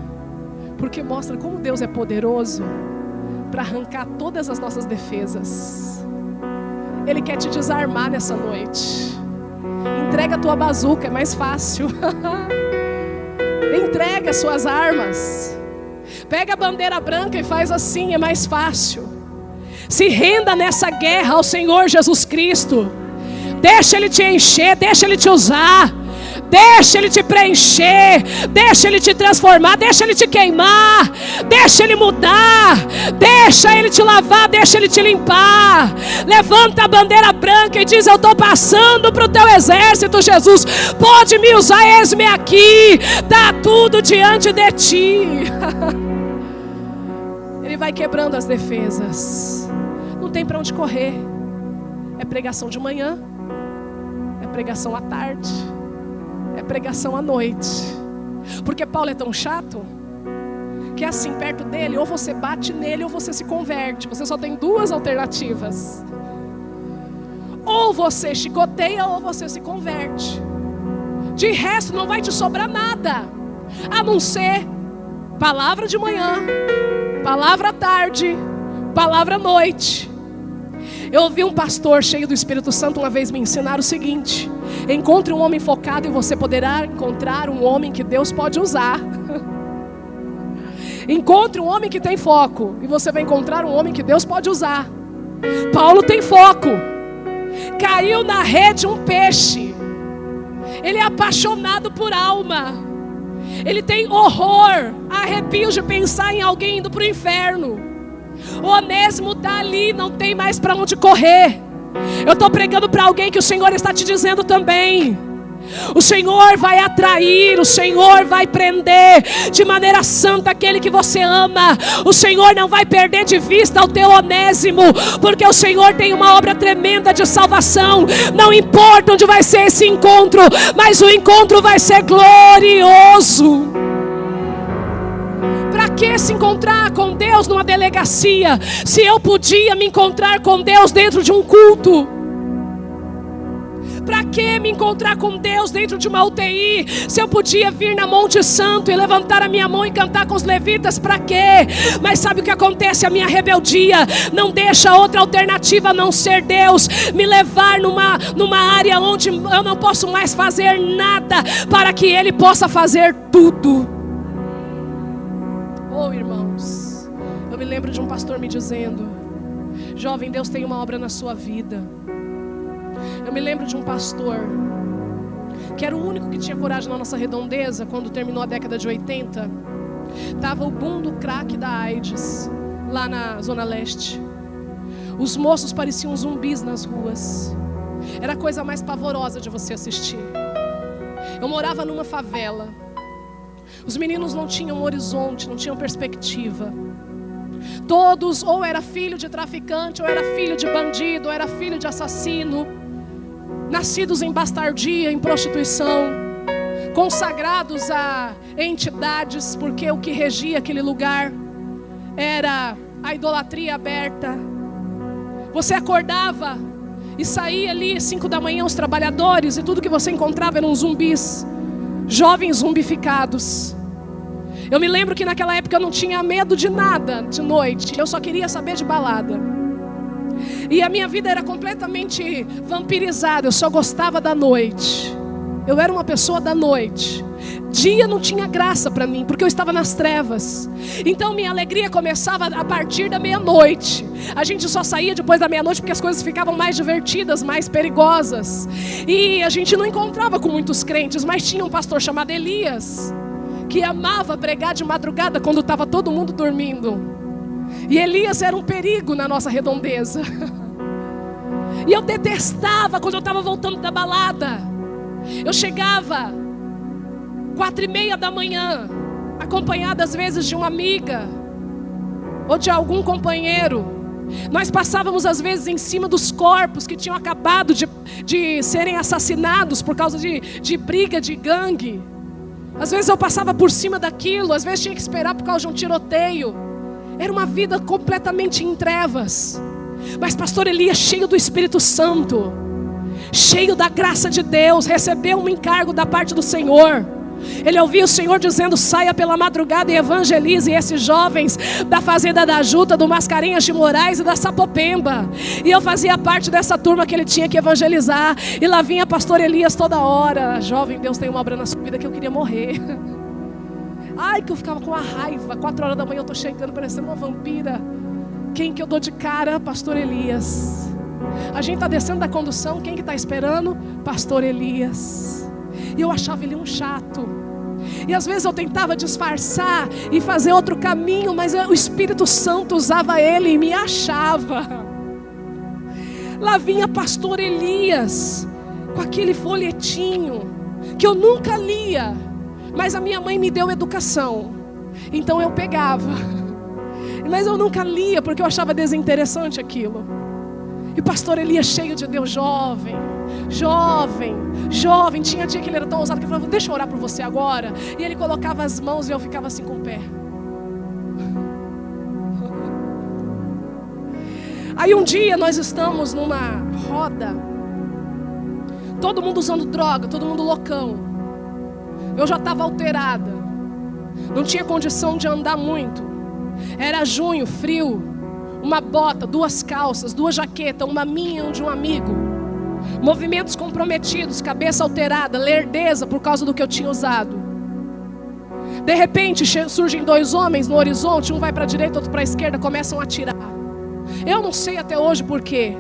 porque mostra como Deus é poderoso para arrancar todas as nossas defesas. Ele quer te desarmar nessa noite. Entrega a tua bazuca, é mais fácil. Entrega suas armas. Pega a bandeira branca e faz assim, é mais fácil. Se renda nessa guerra ao Senhor Jesus Cristo. Deixa Ele te encher, deixa Ele te usar. Deixa Ele te preencher, deixa Ele te transformar, deixa Ele te queimar, deixa Ele mudar, deixa Ele te lavar, deixa Ele te limpar. Levanta a bandeira branca e diz: eu estou passando para o teu exército, Jesus, pode me usar, eis-me aqui, dá tudo diante de ti. Ele vai quebrando as defesas. Não tem para onde correr. É pregação de manhã, é pregação à tarde, é pregação à noite. Porque Paulo é tão chato que assim, perto dele, ou você bate nele ou você se converte. Você só tem duas alternativas: ou você chicoteia ou você se converte. De resto não vai te sobrar nada, a não ser palavra de manhã, palavra à tarde, palavra à noite. Eu ouvi um pastor cheio do Espírito Santo uma vez me ensinar o seguinte: encontre um homem focado e você poderá encontrar um homem que Deus pode usar. Encontre um homem que tem foco e você vai encontrar um homem que Deus pode usar. Paulo tem foco. Caiu na rede um peixe. Ele é apaixonado por alma. Ele tem horror, arrepios de pensar em alguém indo para o inferno. O Onésimo está ali, não tem mais para onde correr. Eu estou pregando para alguém que o Senhor está te dizendo também: o Senhor vai atrair, o Senhor vai prender de maneira santa aquele que você ama. O Senhor não vai perder de vista o teu Onésimo, porque o Senhor tem uma obra tremenda de salvação. Não importa onde vai ser esse encontro, mas o encontro vai ser glorioso. Para que se encontrar com Deus numa delegacia, se eu podia me encontrar com Deus dentro de um culto? Para que me encontrar com Deus dentro de uma UTI? Se eu podia vir na Monte Santo e levantar a minha mão e cantar com os levitas, para quê? Mas sabe o que acontece? A minha rebeldia não deixa outra alternativa a não ser Deus me levar numa área onde eu não posso mais fazer nada, para que Ele possa fazer tudo. Oh, irmãos, eu me lembro de um pastor me dizendo: jovem, Deus tem uma obra na sua vida. Eu me lembro de um pastor que era o único que tinha coragem na nossa redondeza. Quando terminou a década de 80, estava o boom do crack da AIDS lá na Zona Leste. Os moços pareciam zumbis nas ruas. Era a coisa mais pavorosa de você assistir. Eu morava numa favela. Os meninos não tinham horizonte, não tinham perspectiva. Todos ou era filho de traficante, ou era filho de bandido, ou era filho de assassino, nascidos em bastardia, em prostituição, consagrados a entidades, porque o que regia aquele lugar era a idolatria aberta. Você acordava e saía ali 5 da manhã, os trabalhadores, e tudo que você encontrava eram zumbis, jovens zumbificados. Eu me lembro que naquela época eu não tinha medo de nada de noite, eu só queria saber de balada. E a minha vida era completamente vampirizada, eu só gostava da noite. Eu era uma pessoa da noite. Dia não tinha graça para mim, porque eu estava nas trevas. Então minha alegria começava a partir da meia-noite. A gente só saía depois da meia-noite porque as coisas ficavam mais divertidas, mais perigosas. E a gente não encontrava com muitos crentes, mas tinha um pastor chamado Elias, que amava pregar de madrugada quando estava todo mundo dormindo. E Elias era um perigo na nossa redondeza. E eu detestava quando eu estava voltando da balada. Eu chegava 4:30 da manhã, acompanhada às vezes de uma amiga ou de algum companheiro. Nós passávamos às vezes em cima dos corpos que tinham acabado de serem assassinados por causa de briga de gangue. Às vezes eu passava por cima daquilo, às vezes tinha que esperar por causa de um tiroteio. Era uma vida completamente em trevas. Mas pastor Elias, cheio do Espírito Santo, cheio da graça de Deus, recebeu um encargo da parte do Senhor. Ele ouvia o Senhor dizendo: saia pela madrugada e evangelize esses jovens da Fazenda da Juta, do Mascarenhas de Moraes e da Sapopemba. E eu fazia parte dessa turma que ele tinha que evangelizar. E lá vinha pastor Elias toda hora: jovem, Deus tem uma obra na sua vida. Que eu queria morrer. Ai, que eu ficava com a raiva. 4 horas da manhã eu tô chegando parecendo uma vampira. Quem que eu dou de cara? Pastor Elias. A gente tá descendo da condução, quem que tá esperando? Pastor Elias. E eu achava ele um chato. E às vezes eu tentava disfarçar e fazer outro caminho, mas o Espírito Santo usava ele e me achava. Lá vinha pastor Elias com aquele folhetinho que eu nunca lia, mas a minha mãe me deu educação, então eu pegava. Mas eu nunca lia porque eu achava desinteressante aquilo. E pastor Elias, cheio de Deus, jovem. Tinha dia que ele era tão ousado que ele falava: deixa eu orar por você agora. E ele colocava as mãos e eu ficava assim com o pé. Aí um dia nós estamos numa roda, todo mundo usando droga, todo mundo loucão. Eu já estava alterada, não tinha condição de andar muito. Era junho, frio. Uma bota, 2 calças, 2 jaquetas, uma minha e um de um amigo. Movimentos comprometidos, cabeça alterada, lerdeza por causa do que eu tinha usado. De repente surgem 2 homens no horizonte, um vai para a direita, outro para a esquerda, começam a atirar. Eu não sei até hoje porquê.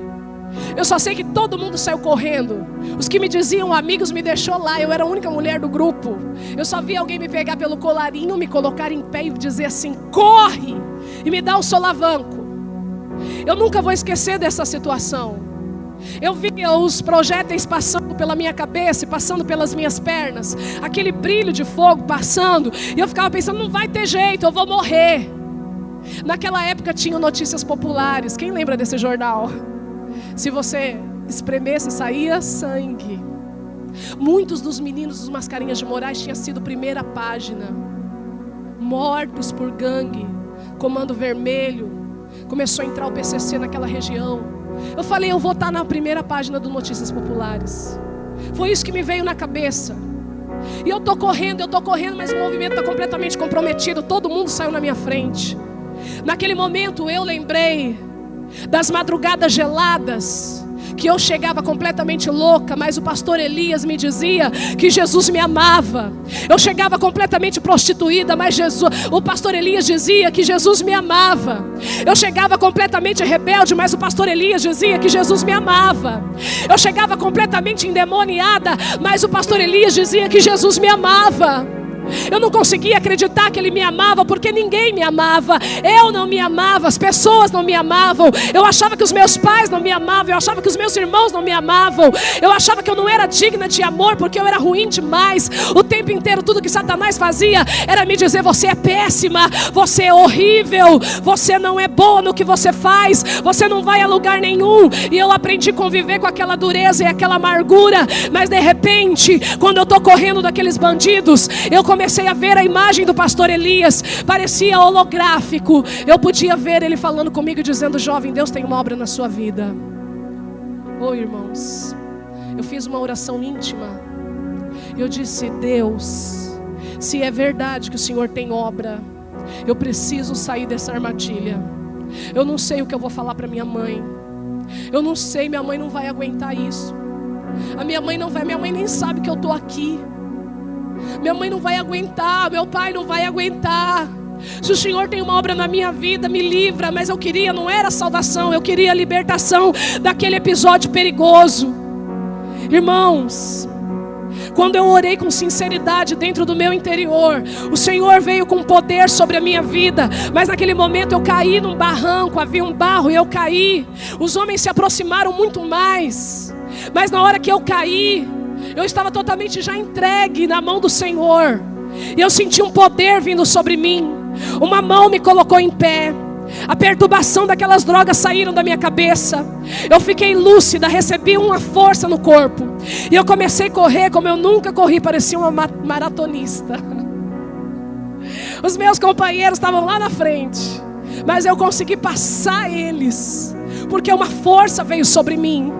Eu só sei que todo mundo saiu correndo. Os que me diziam amigos me deixou lá. Eu era a única mulher do grupo. Eu só vi alguém me pegar pelo colarinho, me colocar em pé e dizer assim: corre! E me dar um solavanco. Eu nunca vou esquecer dessa situação. Eu via os projéteis passando pela minha cabeça e passando pelas minhas pernas, aquele brilho de fogo passando, e eu ficava pensando: não vai ter jeito, eu vou morrer. Naquela época tinha Notícias Populares. Quem lembra desse jornal? Se você espremesse, saía sangue. Muitos dos meninos dos Mascarenhas de Moraes tinham sido primeira página, mortos por gangue, Comando Vermelho. Começou a entrar o PCC naquela região. Eu falei: eu vou estar na primeira página do Notícias Populares. Foi isso que me veio na cabeça. E eu tô correndo, mas o movimento está completamente comprometido. Todo mundo saiu na minha frente. Naquele momento eu lembrei das madrugadas geladas, que eu chegava completamente louca, mas o pastor Elias me dizia que Jesus me amava. Eu chegava completamente prostituída, mas o pastor Elias dizia que Jesus me amava. Eu chegava completamente rebelde, mas o pastor Elias dizia que Jesus me amava. Eu chegava completamente endemoniada, mas o pastor Elias dizia que Jesus me amava. Eu não conseguia acreditar que Ele me amava, porque ninguém me amava. Eu não me amava, as pessoas não me amavam. Eu achava que os meus pais não me amavam. Eu achava que os meus irmãos não me amavam. Eu achava que eu não era digna de amor, porque eu era ruim demais. O tempo inteiro tudo que Satanás fazia era me dizer: você é péssima, você é horrível, você não é boa no que você faz, você não vai a lugar nenhum. E eu aprendi a conviver com aquela dureza e aquela amargura. Mas de repente, quando eu estou correndo daqueles bandidos, eu comecei a ver a imagem do pastor Elias. Parecia holográfico. Eu podia ver ele falando comigo, dizendo: jovem, Deus tem uma obra na sua vida. Oh, irmãos, eu fiz uma oração íntima. Eu disse: Deus, se é verdade que o Senhor tem obra, eu preciso sair dessa armadilha. Eu não sei o que eu vou falar para minha mãe. Eu não sei, minha mãe não vai aguentar isso. A minha mãe não vai, minha mãe nem sabe que eu estou aqui. Minha mãe não vai aguentar, meu pai não vai aguentar. Se o Senhor tem uma obra na minha vida, me livra. Mas eu queria, não era salvação, eu queria a libertação daquele episódio perigoso. Irmãos, quando eu orei com sinceridade dentro do meu interior, o Senhor veio com poder sobre a minha vida. Mas naquele momento eu caí num barranco, havia um barro e eu caí. Os homens se aproximaram muito mais. Mas na hora que eu caí, eu estava totalmente já entregue na mão do Senhor. E eu senti um poder vindo sobre mim. Uma mão me colocou em pé. A perturbação daquelas drogas saíram da minha cabeça. Eu fiquei lúcida, recebi uma força no corpo. E eu comecei a correr como eu nunca corri, parecia uma maratonista. Os meus companheiros estavam lá na frente, mas eu consegui passar eles, porque uma força veio sobre mim.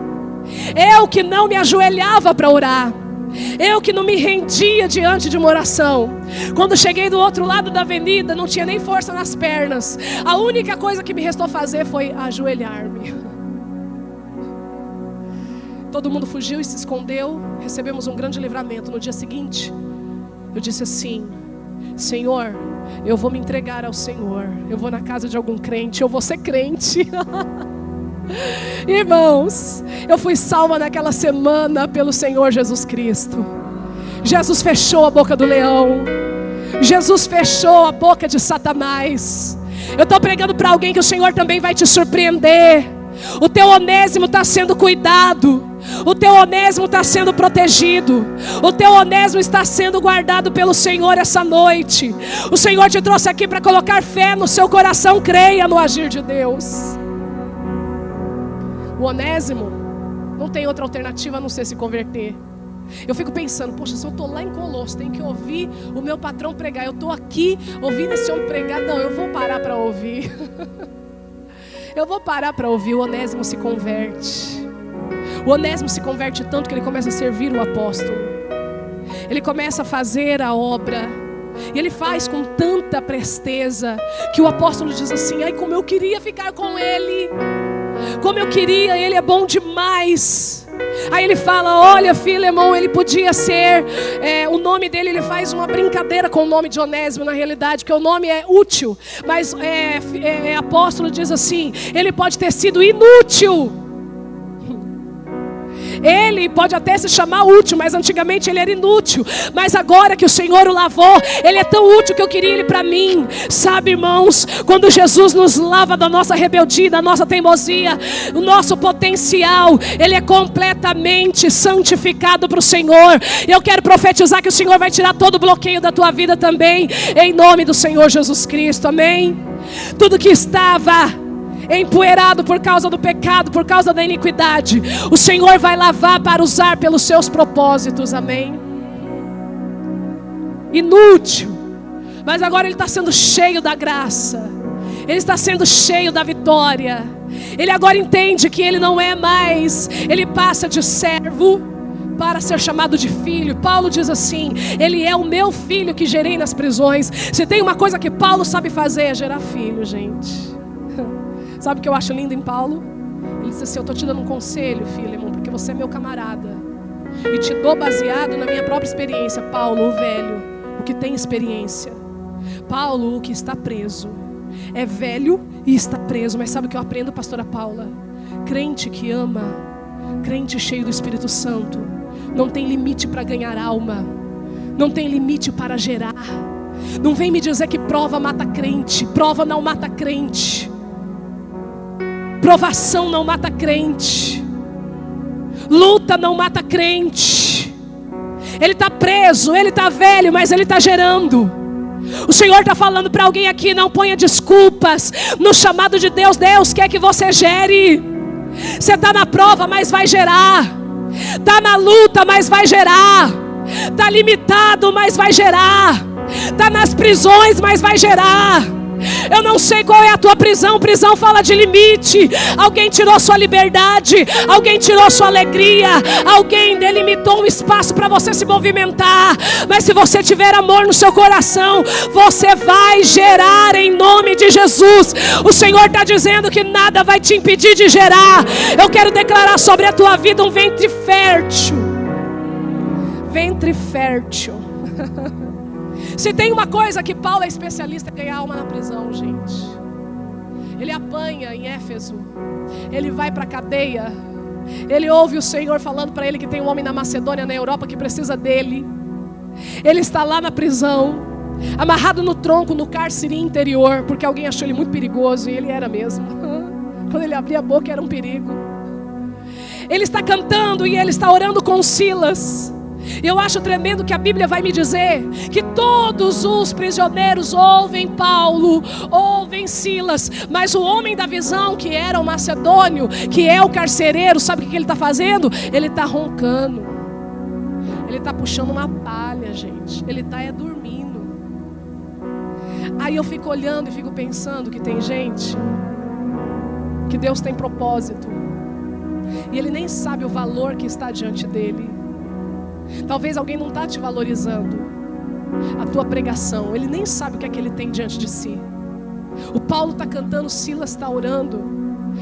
Eu que não me ajoelhava para orar, eu que não me rendia diante de uma oração. Quando cheguei do outro lado da avenida, não tinha nem força nas pernas. A única coisa que me restou fazer foi ajoelhar-me. Todo mundo fugiu e se escondeu. Recebemos um grande livramento. No dia seguinte, eu disse assim: Senhor, eu vou me entregar ao Senhor. Eu vou na casa de algum crente, eu vou ser crente. Irmãos, eu fui salva naquela semana pelo Senhor Jesus Cristo. Jesus fechou a boca do leão. Jesus fechou a boca de Satanás. Eu estou pregando para alguém que o Senhor também vai te surpreender. O teu Onésimo está sendo cuidado. O teu Onésimo está sendo protegido. O teu Onésimo está sendo guardado pelo Senhor essa noite. O Senhor te trouxe aqui para colocar fé no seu coração. Creia no agir de Deus. O Onésimo não tem outra alternativa a não ser se converter. Eu fico pensando: poxa, se eu estou lá em Colossos, tenho que ouvir o meu patrão pregar. Eu estou aqui ouvindo esse homem pregar. Não, eu vou parar para ouvir. Eu vou parar para ouvir. O Onésimo se converte. O Onésimo se converte tanto que ele começa a servir o apóstolo. Ele começa a fazer a obra. E ele faz com tanta presteza que o apóstolo diz assim: ai, como eu queria ficar com ele. Como eu queria, ele é bom demais. Aí ele fala: olha, Filemão, ele podia ser o nome dele, ele faz uma brincadeira com o nome de Onésimo na realidade, porque o nome é útil. Mas apóstolo diz assim: ele pode ter sido inútil. Ele pode até se chamar útil, mas antigamente ele era inútil. Mas agora que o Senhor o lavou, ele é tão útil que eu queria ele para mim. Sabe, irmãos, quando Jesus nos lava da nossa rebeldia, da nossa teimosia, o nosso potencial, ele é completamente santificado para o Senhor. E eu quero profetizar que o Senhor vai tirar todo o bloqueio da tua vida também, em nome do Senhor Jesus Cristo, amém? Tudo que estava empoeirado por causa do pecado, por causa da iniquidade, o Senhor vai lavar para usar pelos seus propósitos, amém? Inútil, mas agora ele está sendo cheio da graça, ele está sendo cheio da vitória. Ele agora entende que ele não é mais, ele passa de servo para ser chamado de filho. Paulo diz assim: ele é o meu filho que gerei nas prisões. Se tem uma coisa que Paulo sabe fazer, é gerar filho, gente. Sabe o que eu acho lindo em Paulo? Ele diz assim: eu estou te dando um conselho, Filemon, porque você é meu camarada, e te dou baseado na minha própria experiência. Paulo, o velho, o que tem experiência. Paulo, o que está preso, é velho e está preso. Mas sabe o que eu aprendo, pastora Paula? Crente que ama, crente cheio do Espírito Santo, não tem limite para ganhar alma, não tem limite para gerar. Não vem me dizer que prova mata crente. Prova não mata crente. Provação não mata crente. Luta não mata crente. Ele está preso, ele está velho, mas ele está gerando. O Senhor está falando para alguém aqui: não ponha desculpas no chamado de Deus. Deus quer que você gere. Você está na prova, mas vai gerar. Está na luta, mas vai gerar. Está limitado, mas vai gerar. Está nas prisões, mas vai gerar. Eu não sei qual é a tua prisão. Prisão fala de limite. Alguém tirou sua liberdade, alguém tirou sua alegria, alguém delimitou um espaço para você se movimentar. Mas se você tiver amor no seu coração, você vai gerar em nome de Jesus. O Senhor está dizendo que nada vai te impedir de gerar. Eu quero declarar sobre a tua vida um ventre fértil. Ventre fértil. Se tem uma coisa que Paulo é especialista, é ganhar alma na prisão, gente. Ele apanha em Éfeso, ele vai para a cadeia, ele ouve o Senhor falando para ele que tem um homem na Macedônia, na Europa, que precisa dele. Ele está lá na prisão, amarrado no tronco, no cárcere interior, porque alguém achou ele muito perigoso, e ele era mesmo. Quando ele abria a boca era um perigo. Ele está cantando e ele está orando com Silas. Eu acho tremendo que a Bíblia vai me dizer que todos os prisioneiros ouvem Paulo, ouvem Silas, mas o homem da visão, que era o macedônio, que é o carcereiro, sabe o que ele está fazendo? Ele está roncando, ele está puxando uma palha, gente, ele está dormindo. Aí eu fico olhando e fico pensando que tem gente que Deus tem propósito e ele nem sabe o valor que está diante dele. Talvez alguém não está te valorizando a tua pregação. Ele nem sabe o que é que ele tem diante de si. O Paulo está cantando, Silas está orando,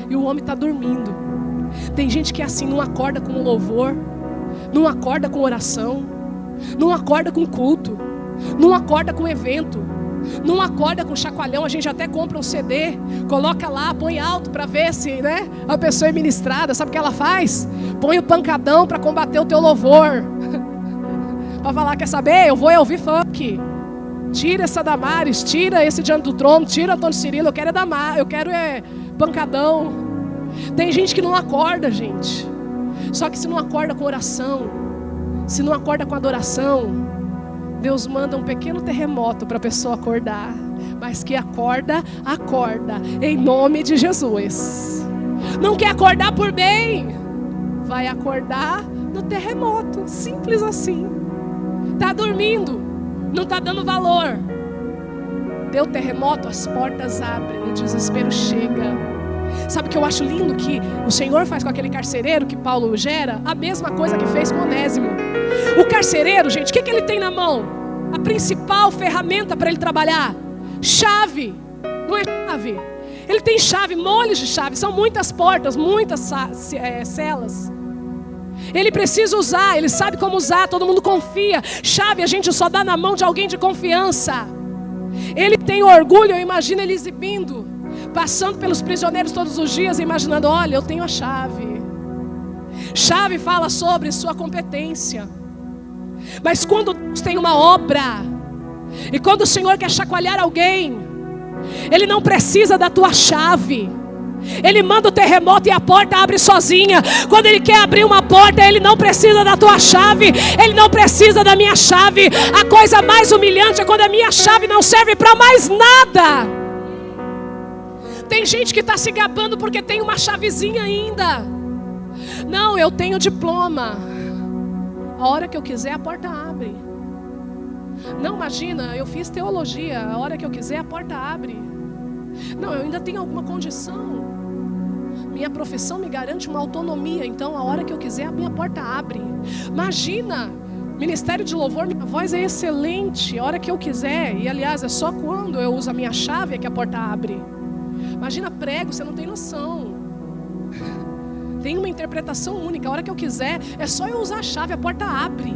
e o homem está dormindo. Tem gente que é assim, não acorda com louvor, não acorda com oração, não acorda com culto, não acorda com evento, não acorda com chacoalhão. A gente até compra um CD, coloca lá, põe alto para ver se, né, a pessoa é ministrada. Sabe o que ela faz? Põe o pancadão para combater o teu louvor. Para falar, quer saber? Eu vou ouvir funk. Tira essa Damares, tira esse Diante do Trono, tira Antônio Cirilo. Eu quero eu quero pancadão. Tem gente que não acorda, gente. Só que se não acorda com oração, se não acorda com adoração, Deus manda um pequeno terremoto para a pessoa acordar. Mas que acorda, acorda, em nome de Jesus. Não quer acordar por bem, vai acordar no terremoto, simples assim. Está dormindo, não está dando valor. Deu terremoto, as portas abrem, o desespero chega. Sabe o que eu acho lindo que o Senhor faz com aquele carcereiro que Paulo gera? A mesma coisa que fez com Onésimo. O carcereiro, gente, o que ele tem na mão? A principal ferramenta para ele trabalhar: chave. Não é chave. Ele tem chave, molhos de chave. São muitas portas, muitas celas. Ele precisa usar, ele sabe como usar, todo mundo confia. Chave a gente só dá na mão de alguém de confiança. Ele tem orgulho, eu imagino ele exibindo, passando pelos prisioneiros todos os dias, imaginando: olha, eu tenho a chave. Chave fala sobre sua competência. Mas quando Deus tem uma obra, e quando o Senhor quer chacoalhar alguém, Ele não precisa da tua chave. Ele manda o terremoto e a porta abre sozinha. Quando Ele quer abrir uma porta, Ele não precisa da tua chave. Ele não precisa da minha chave. A coisa mais humilhante é quando a minha chave não serve para mais nada. Tem gente que está se gabando porque tem uma chavezinha ainda. Não, eu tenho diploma. A hora que eu quiser a porta abre. Não, imagina, eu fiz teologia. A hora que eu quiser a porta abre. Não, eu ainda tenho alguma condição. minha profissão me garante uma autonomia, então a hora que eu quiser a minha porta abre. Imagina, ministério de louvor, minha voz é excelente, a hora que eu quiser, e aliás é só quando eu uso a minha chave é que a porta abre. Imagina prego, você não tem noção. Tem uma interpretação única, a hora que eu quiser é só eu usar a chave, a porta abre.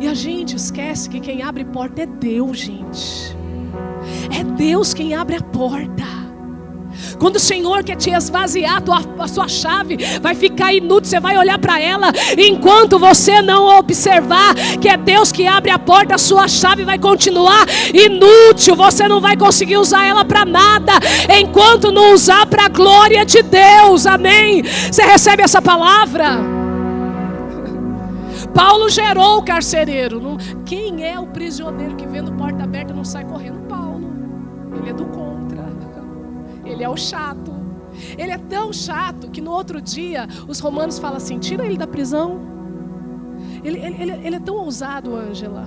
E a gente esquece que quem abre porta é Deus, gente. É Deus quem abre a porta. Quando o Senhor quer te esvaziar, a sua chave vai ficar inútil. Você vai olhar para ela, enquanto você não observar que é Deus que abre a porta, a sua chave vai continuar inútil. Você não vai conseguir usar ela para nada, enquanto não usar para a glória de Deus. Amém? Você recebe essa palavra? Paulo gerou o carcereiro. Quem é o prisioneiro que vendo porta aberta não sai correndo? Paulo. Ele é do contra. Ele é o chato. Ele é tão chato que no outro dia os romanos falam assim: tira ele da prisão. Ele é tão ousado, Ângela,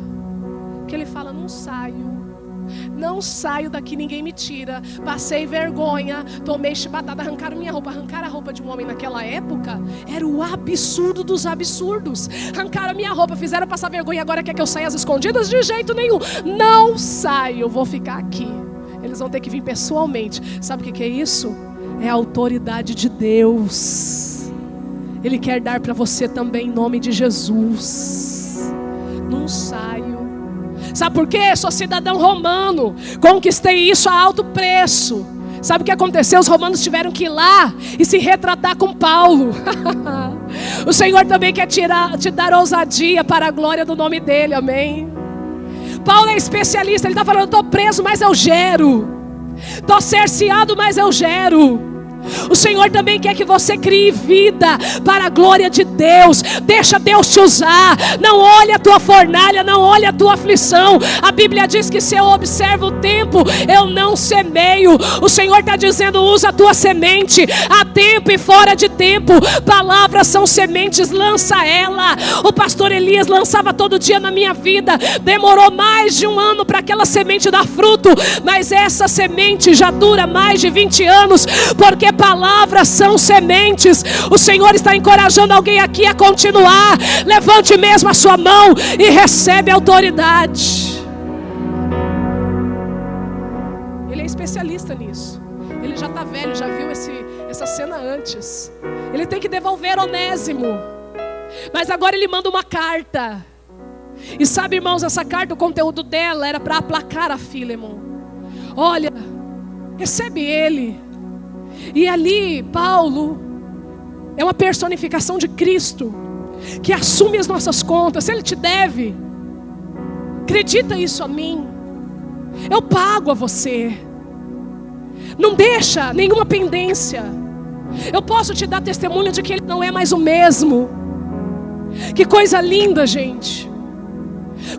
que ele fala: não saio daqui, ninguém me tira. Passei vergonha, tomei chibatada, arrancaram minha roupa. Arrancar a roupa de um homem naquela época era o absurdo dos absurdos. Arrancaram a minha roupa, fizeram passar vergonha. Agora quer que eu saia às escondidas? De jeito nenhum. Não saio, vou ficar aqui. Eles vão ter que vir pessoalmente. Sabe o que é isso? É a autoridade de Deus. Ele quer dar para você também em nome de Jesus. Não saio. Sabe por quê? Sou cidadão romano. Conquistei isso a alto preço. Sabe o que aconteceu? Os romanos tiveram que ir lá e se retratar com Paulo. O Senhor também quer te dar ousadia para a glória do nome dele. Amém? Paulo é especialista. Ele está falando: estou preso, mas eu gero. Estou cerceado, mas eu gero. O Senhor também quer que você crie vida para a glória de Deus. Deixa Deus te usar. Não olhe a tua fornalha, não olhe a tua aflição. A Bíblia diz que se eu observo o tempo, eu não semeio. O Senhor está dizendo: usa a tua semente. Há tempo e fora de tempo. Palavras são sementes, lança ela. O pastor Elias lançava todo dia na minha vida. Demorou mais de 1 ano para aquela semente dar fruto, mas essa semente já dura mais de 20 anos, porque palavras são sementes. O Senhor está encorajando alguém aqui a continuar. Levante mesmo a sua mão e recebe autoridade. Ele é especialista nisso. Ele já está velho, já viu essa cena antes. Ele tem que devolver Onésimo, mas agora ele manda uma carta. E sabe, irmãos, essa carta, o conteúdo dela era para aplacar a Filemon. Olha, recebe ele. E ali, Paulo é uma personificação de Cristo, que assume as nossas contas. Se ele te deve, acredita isso a mim, eu pago a você. Não deixa nenhuma pendência. Eu posso te dar testemunho de que ele não é mais o mesmo. Que coisa linda, gente.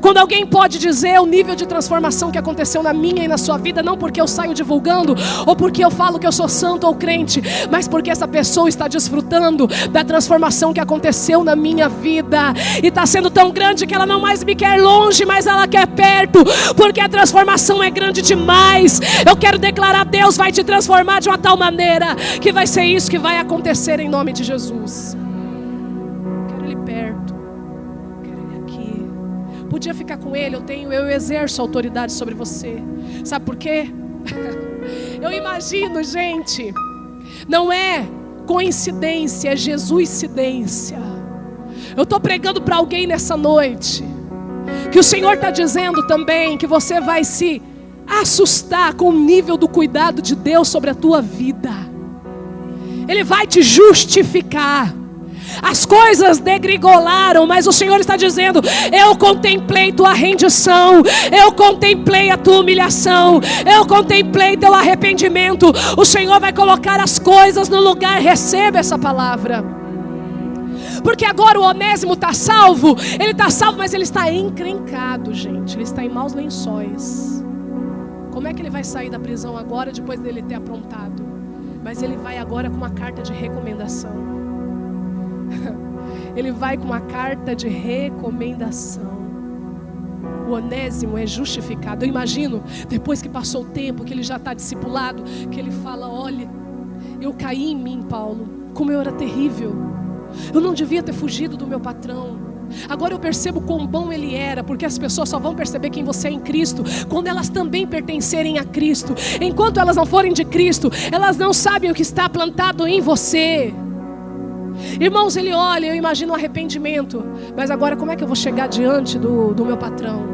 Quando alguém pode dizer o nível de transformação que aconteceu na minha e na sua vida, não porque eu saio divulgando, ou porque eu falo que eu sou santo ou crente, mas porque essa pessoa está desfrutando da transformação que aconteceu na minha vida, e está sendo tão grande que ela não mais me quer longe, mas ela quer perto, porque a transformação é grande demais. Eu quero declarar: Deus vai te transformar de uma tal maneira, que vai ser isso que vai acontecer em nome de Jesus. Quero ele perto. Podia ficar com ele, eu exerço autoridade sobre você. Sabe por quê? Eu imagino, gente, não é coincidência, é Jesuscidência. Eu estou pregando para alguém nessa noite, que o Senhor está dizendo também que você vai se assustar com o nível do cuidado de Deus sobre a tua vida. Ele vai te justificar. As coisas degrigolaram, mas o Senhor está dizendo: eu contemplei tua rendição, eu contemplei a tua humilhação, eu contemplei teu arrependimento. O Senhor vai colocar as coisas no lugar. Receba essa palavra. Porque agora o Onésimo está salvo. Ele está salvo, mas ele está encrencado, gente. Ele está em maus lençóis. Como é que ele vai sair da prisão agora, depois dele ter aprontado? Mas ele vai agora com uma carta de recomendação. Ele vai com uma carta de recomendação. O Onésimo é justificado. Eu imagino, depois que passou o tempo, que ele já está discipulado, que ele fala: olha, Eu caí em mim, Paulo, como eu era terrível. Eu não devia ter fugido do meu patrão. Agora eu percebo quão bom ele era, porque as pessoas só vão perceber quem você é em Cristo quando elas também pertencerem a Cristo. Enquanto elas não forem de Cristo, elas não sabem o que está plantado em você. Irmãos, ele olha, eu imagino um arrependimento. Mas agora como é que eu vou chegar diante do meu patrão?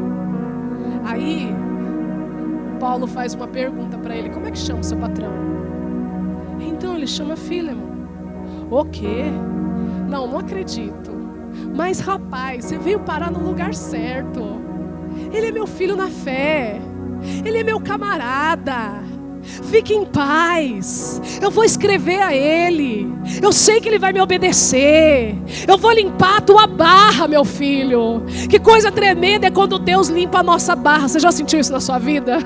Aí Paulo faz uma pergunta para ele: como é que chama o seu patrão? Então ele chama Filemon. O quê? Não acredito. Mas rapaz, você veio parar no lugar certo. Ele é meu filho na fé. Ele é meu camarada. Fique em paz. Eu vou escrever a ele. Eu sei que ele vai me obedecer. Eu vou limpar a tua barra, meu filho. Que coisa tremenda é quando Deus limpa a nossa barra. Você já sentiu isso na sua vida?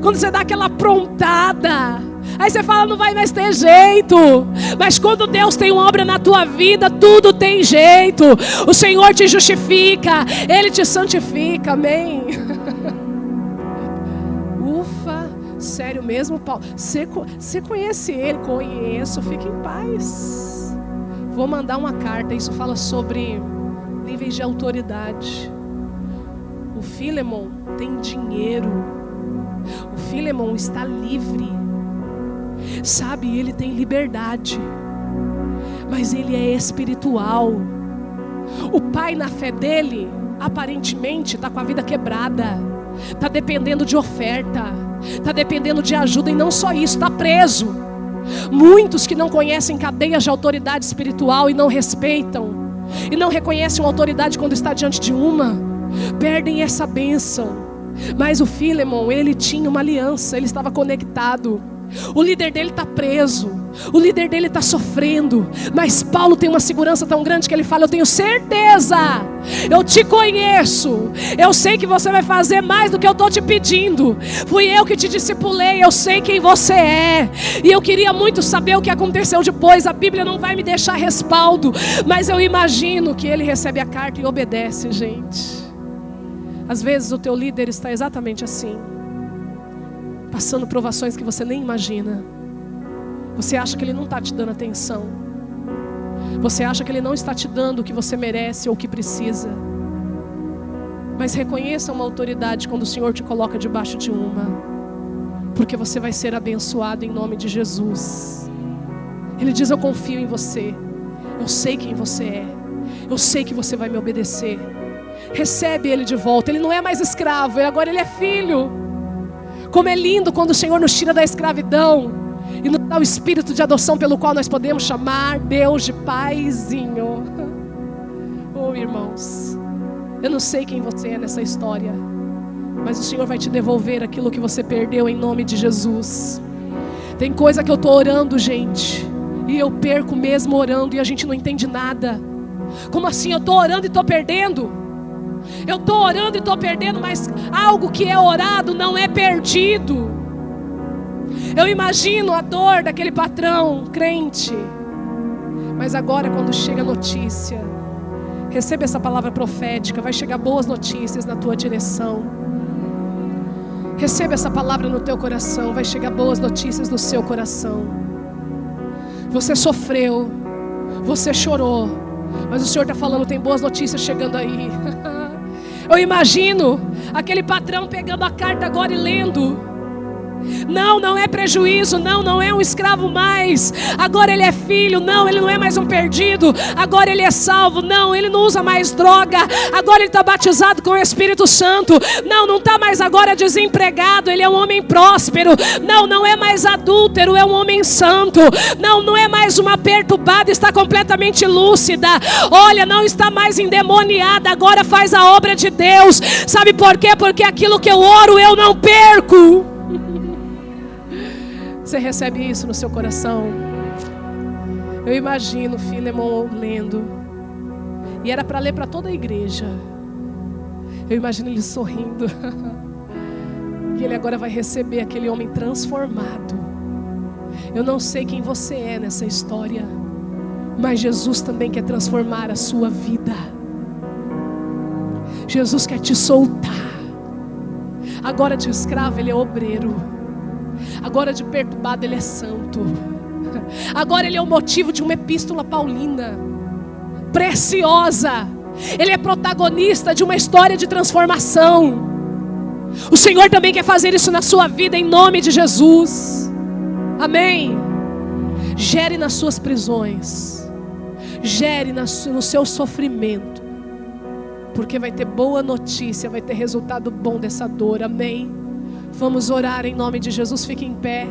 Quando você dá aquela aprontada, aí você fala, não vai mais ter jeito. Mas quando Deus tem uma obra na tua vida, tudo tem jeito. O Senhor te justifica, Ele te santifica, amém? Ufa, sério mesmo, Paulo? Você conhece Ele? Conheço, fique em paz. Vou mandar uma carta, isso fala sobre níveis de autoridade. O Filemon tem dinheiro. O Filemon está livre. Sabe, ele tem liberdade, mas ele é espiritual. O pai na fé dele, aparentemente, está com a vida quebrada, está dependendo de oferta, está dependendo de ajuda, e não só isso, está preso. Muitos que não conhecem cadeias de autoridade espiritual e não respeitam, e não reconhecem uma autoridade quando está diante de uma, perdem essa bênção. Mas o Filemon, ele tinha uma aliança, ele estava conectado. O líder dele está preso, o líder dele está sofrendo, mas Paulo tem uma segurança tão grande que ele fala: eu tenho certeza, eu te conheço, eu sei que você vai fazer mais do que eu estou te pedindo. Fui eu que te discipulei, eu sei quem você é. E eu queria muito saber o que aconteceu depois. A Bíblia não vai me deixar respaldo, mas eu imagino que ele recebe a carta e obedece, gente. Às vezes o teu líder está exatamente assim, passando provações que você nem imagina. Você acha que ele não está te dando atenção. Você acha que ele não está te dando o que você merece ou o que precisa. Mas reconheça uma autoridade quando o Senhor te coloca debaixo de uma, porque você vai ser abençoado em nome de Jesus. Ele diz: eu confio em você. Eu sei quem você é. Eu sei que você vai me obedecer. Recebe ele de volta. Ele não é mais escravo, agora ele é filho. Como é lindo quando o Senhor nos tira da escravidão e nos dá o espírito de adoção, pelo qual nós podemos chamar Deus de Paizinho. Oh, irmãos, eu não sei quem você é nessa história, mas o Senhor vai te devolver aquilo que você perdeu em nome de Jesus. Tem coisa que eu estou orando, gente, e eu perco mesmo orando, e a gente não entende nada. Como assim? Eu estou orando e estou perdendo? Eu estou orando e estou perdendo, mas algo que é orado não é perdido. Eu imagino a dor daquele patrão crente. Mas agora, quando chega a notícia, receba essa palavra profética, vai chegar boas notícias na tua direção. Receba essa palavra no teu coração, vai chegar boas notícias no seu coração. Você sofreu, você chorou, mas o Senhor está falando, tem boas notícias chegando aí. Eu imagino aquele patrão pegando a carta agora e lendo. Não é prejuízo, não é um escravo mais. Agora ele é filho, não, ele não é mais um perdido. Agora ele é salvo, não, ele não usa mais droga. Agora ele está batizado com o Espírito Santo. Não está mais agora desempregado, ele é um homem próspero. Não é mais adúltero, é um homem santo. Não é mais uma perturbada, está completamente lúcida. Olha, não está mais endemoniada, agora faz a obra de Deus. Sabe por quê? Porque aquilo que eu oro eu não perco. Você recebe isso no seu coração? Eu imagino Filemon lendo, e era para ler para toda a igreja. Eu imagino ele sorrindo. E ele agora vai receber aquele homem transformado. Eu não sei quem você é nessa história, mas Jesus também quer transformar a sua vida. Jesus quer te soltar. Agora de escravo ele é obreiro. Agora de perturbado ele é santo. Agora ele é o motivo de uma epístola paulina preciosa. Ele é protagonista de uma história de transformação. O Senhor também quer fazer isso na sua vida, em nome de Jesus. Amém. Gere nas suas prisões, gere no seu sofrimento, porque vai ter boa notícia, vai ter resultado bom dessa dor. Amém. Vamos orar em nome de Jesus. Fique em pé.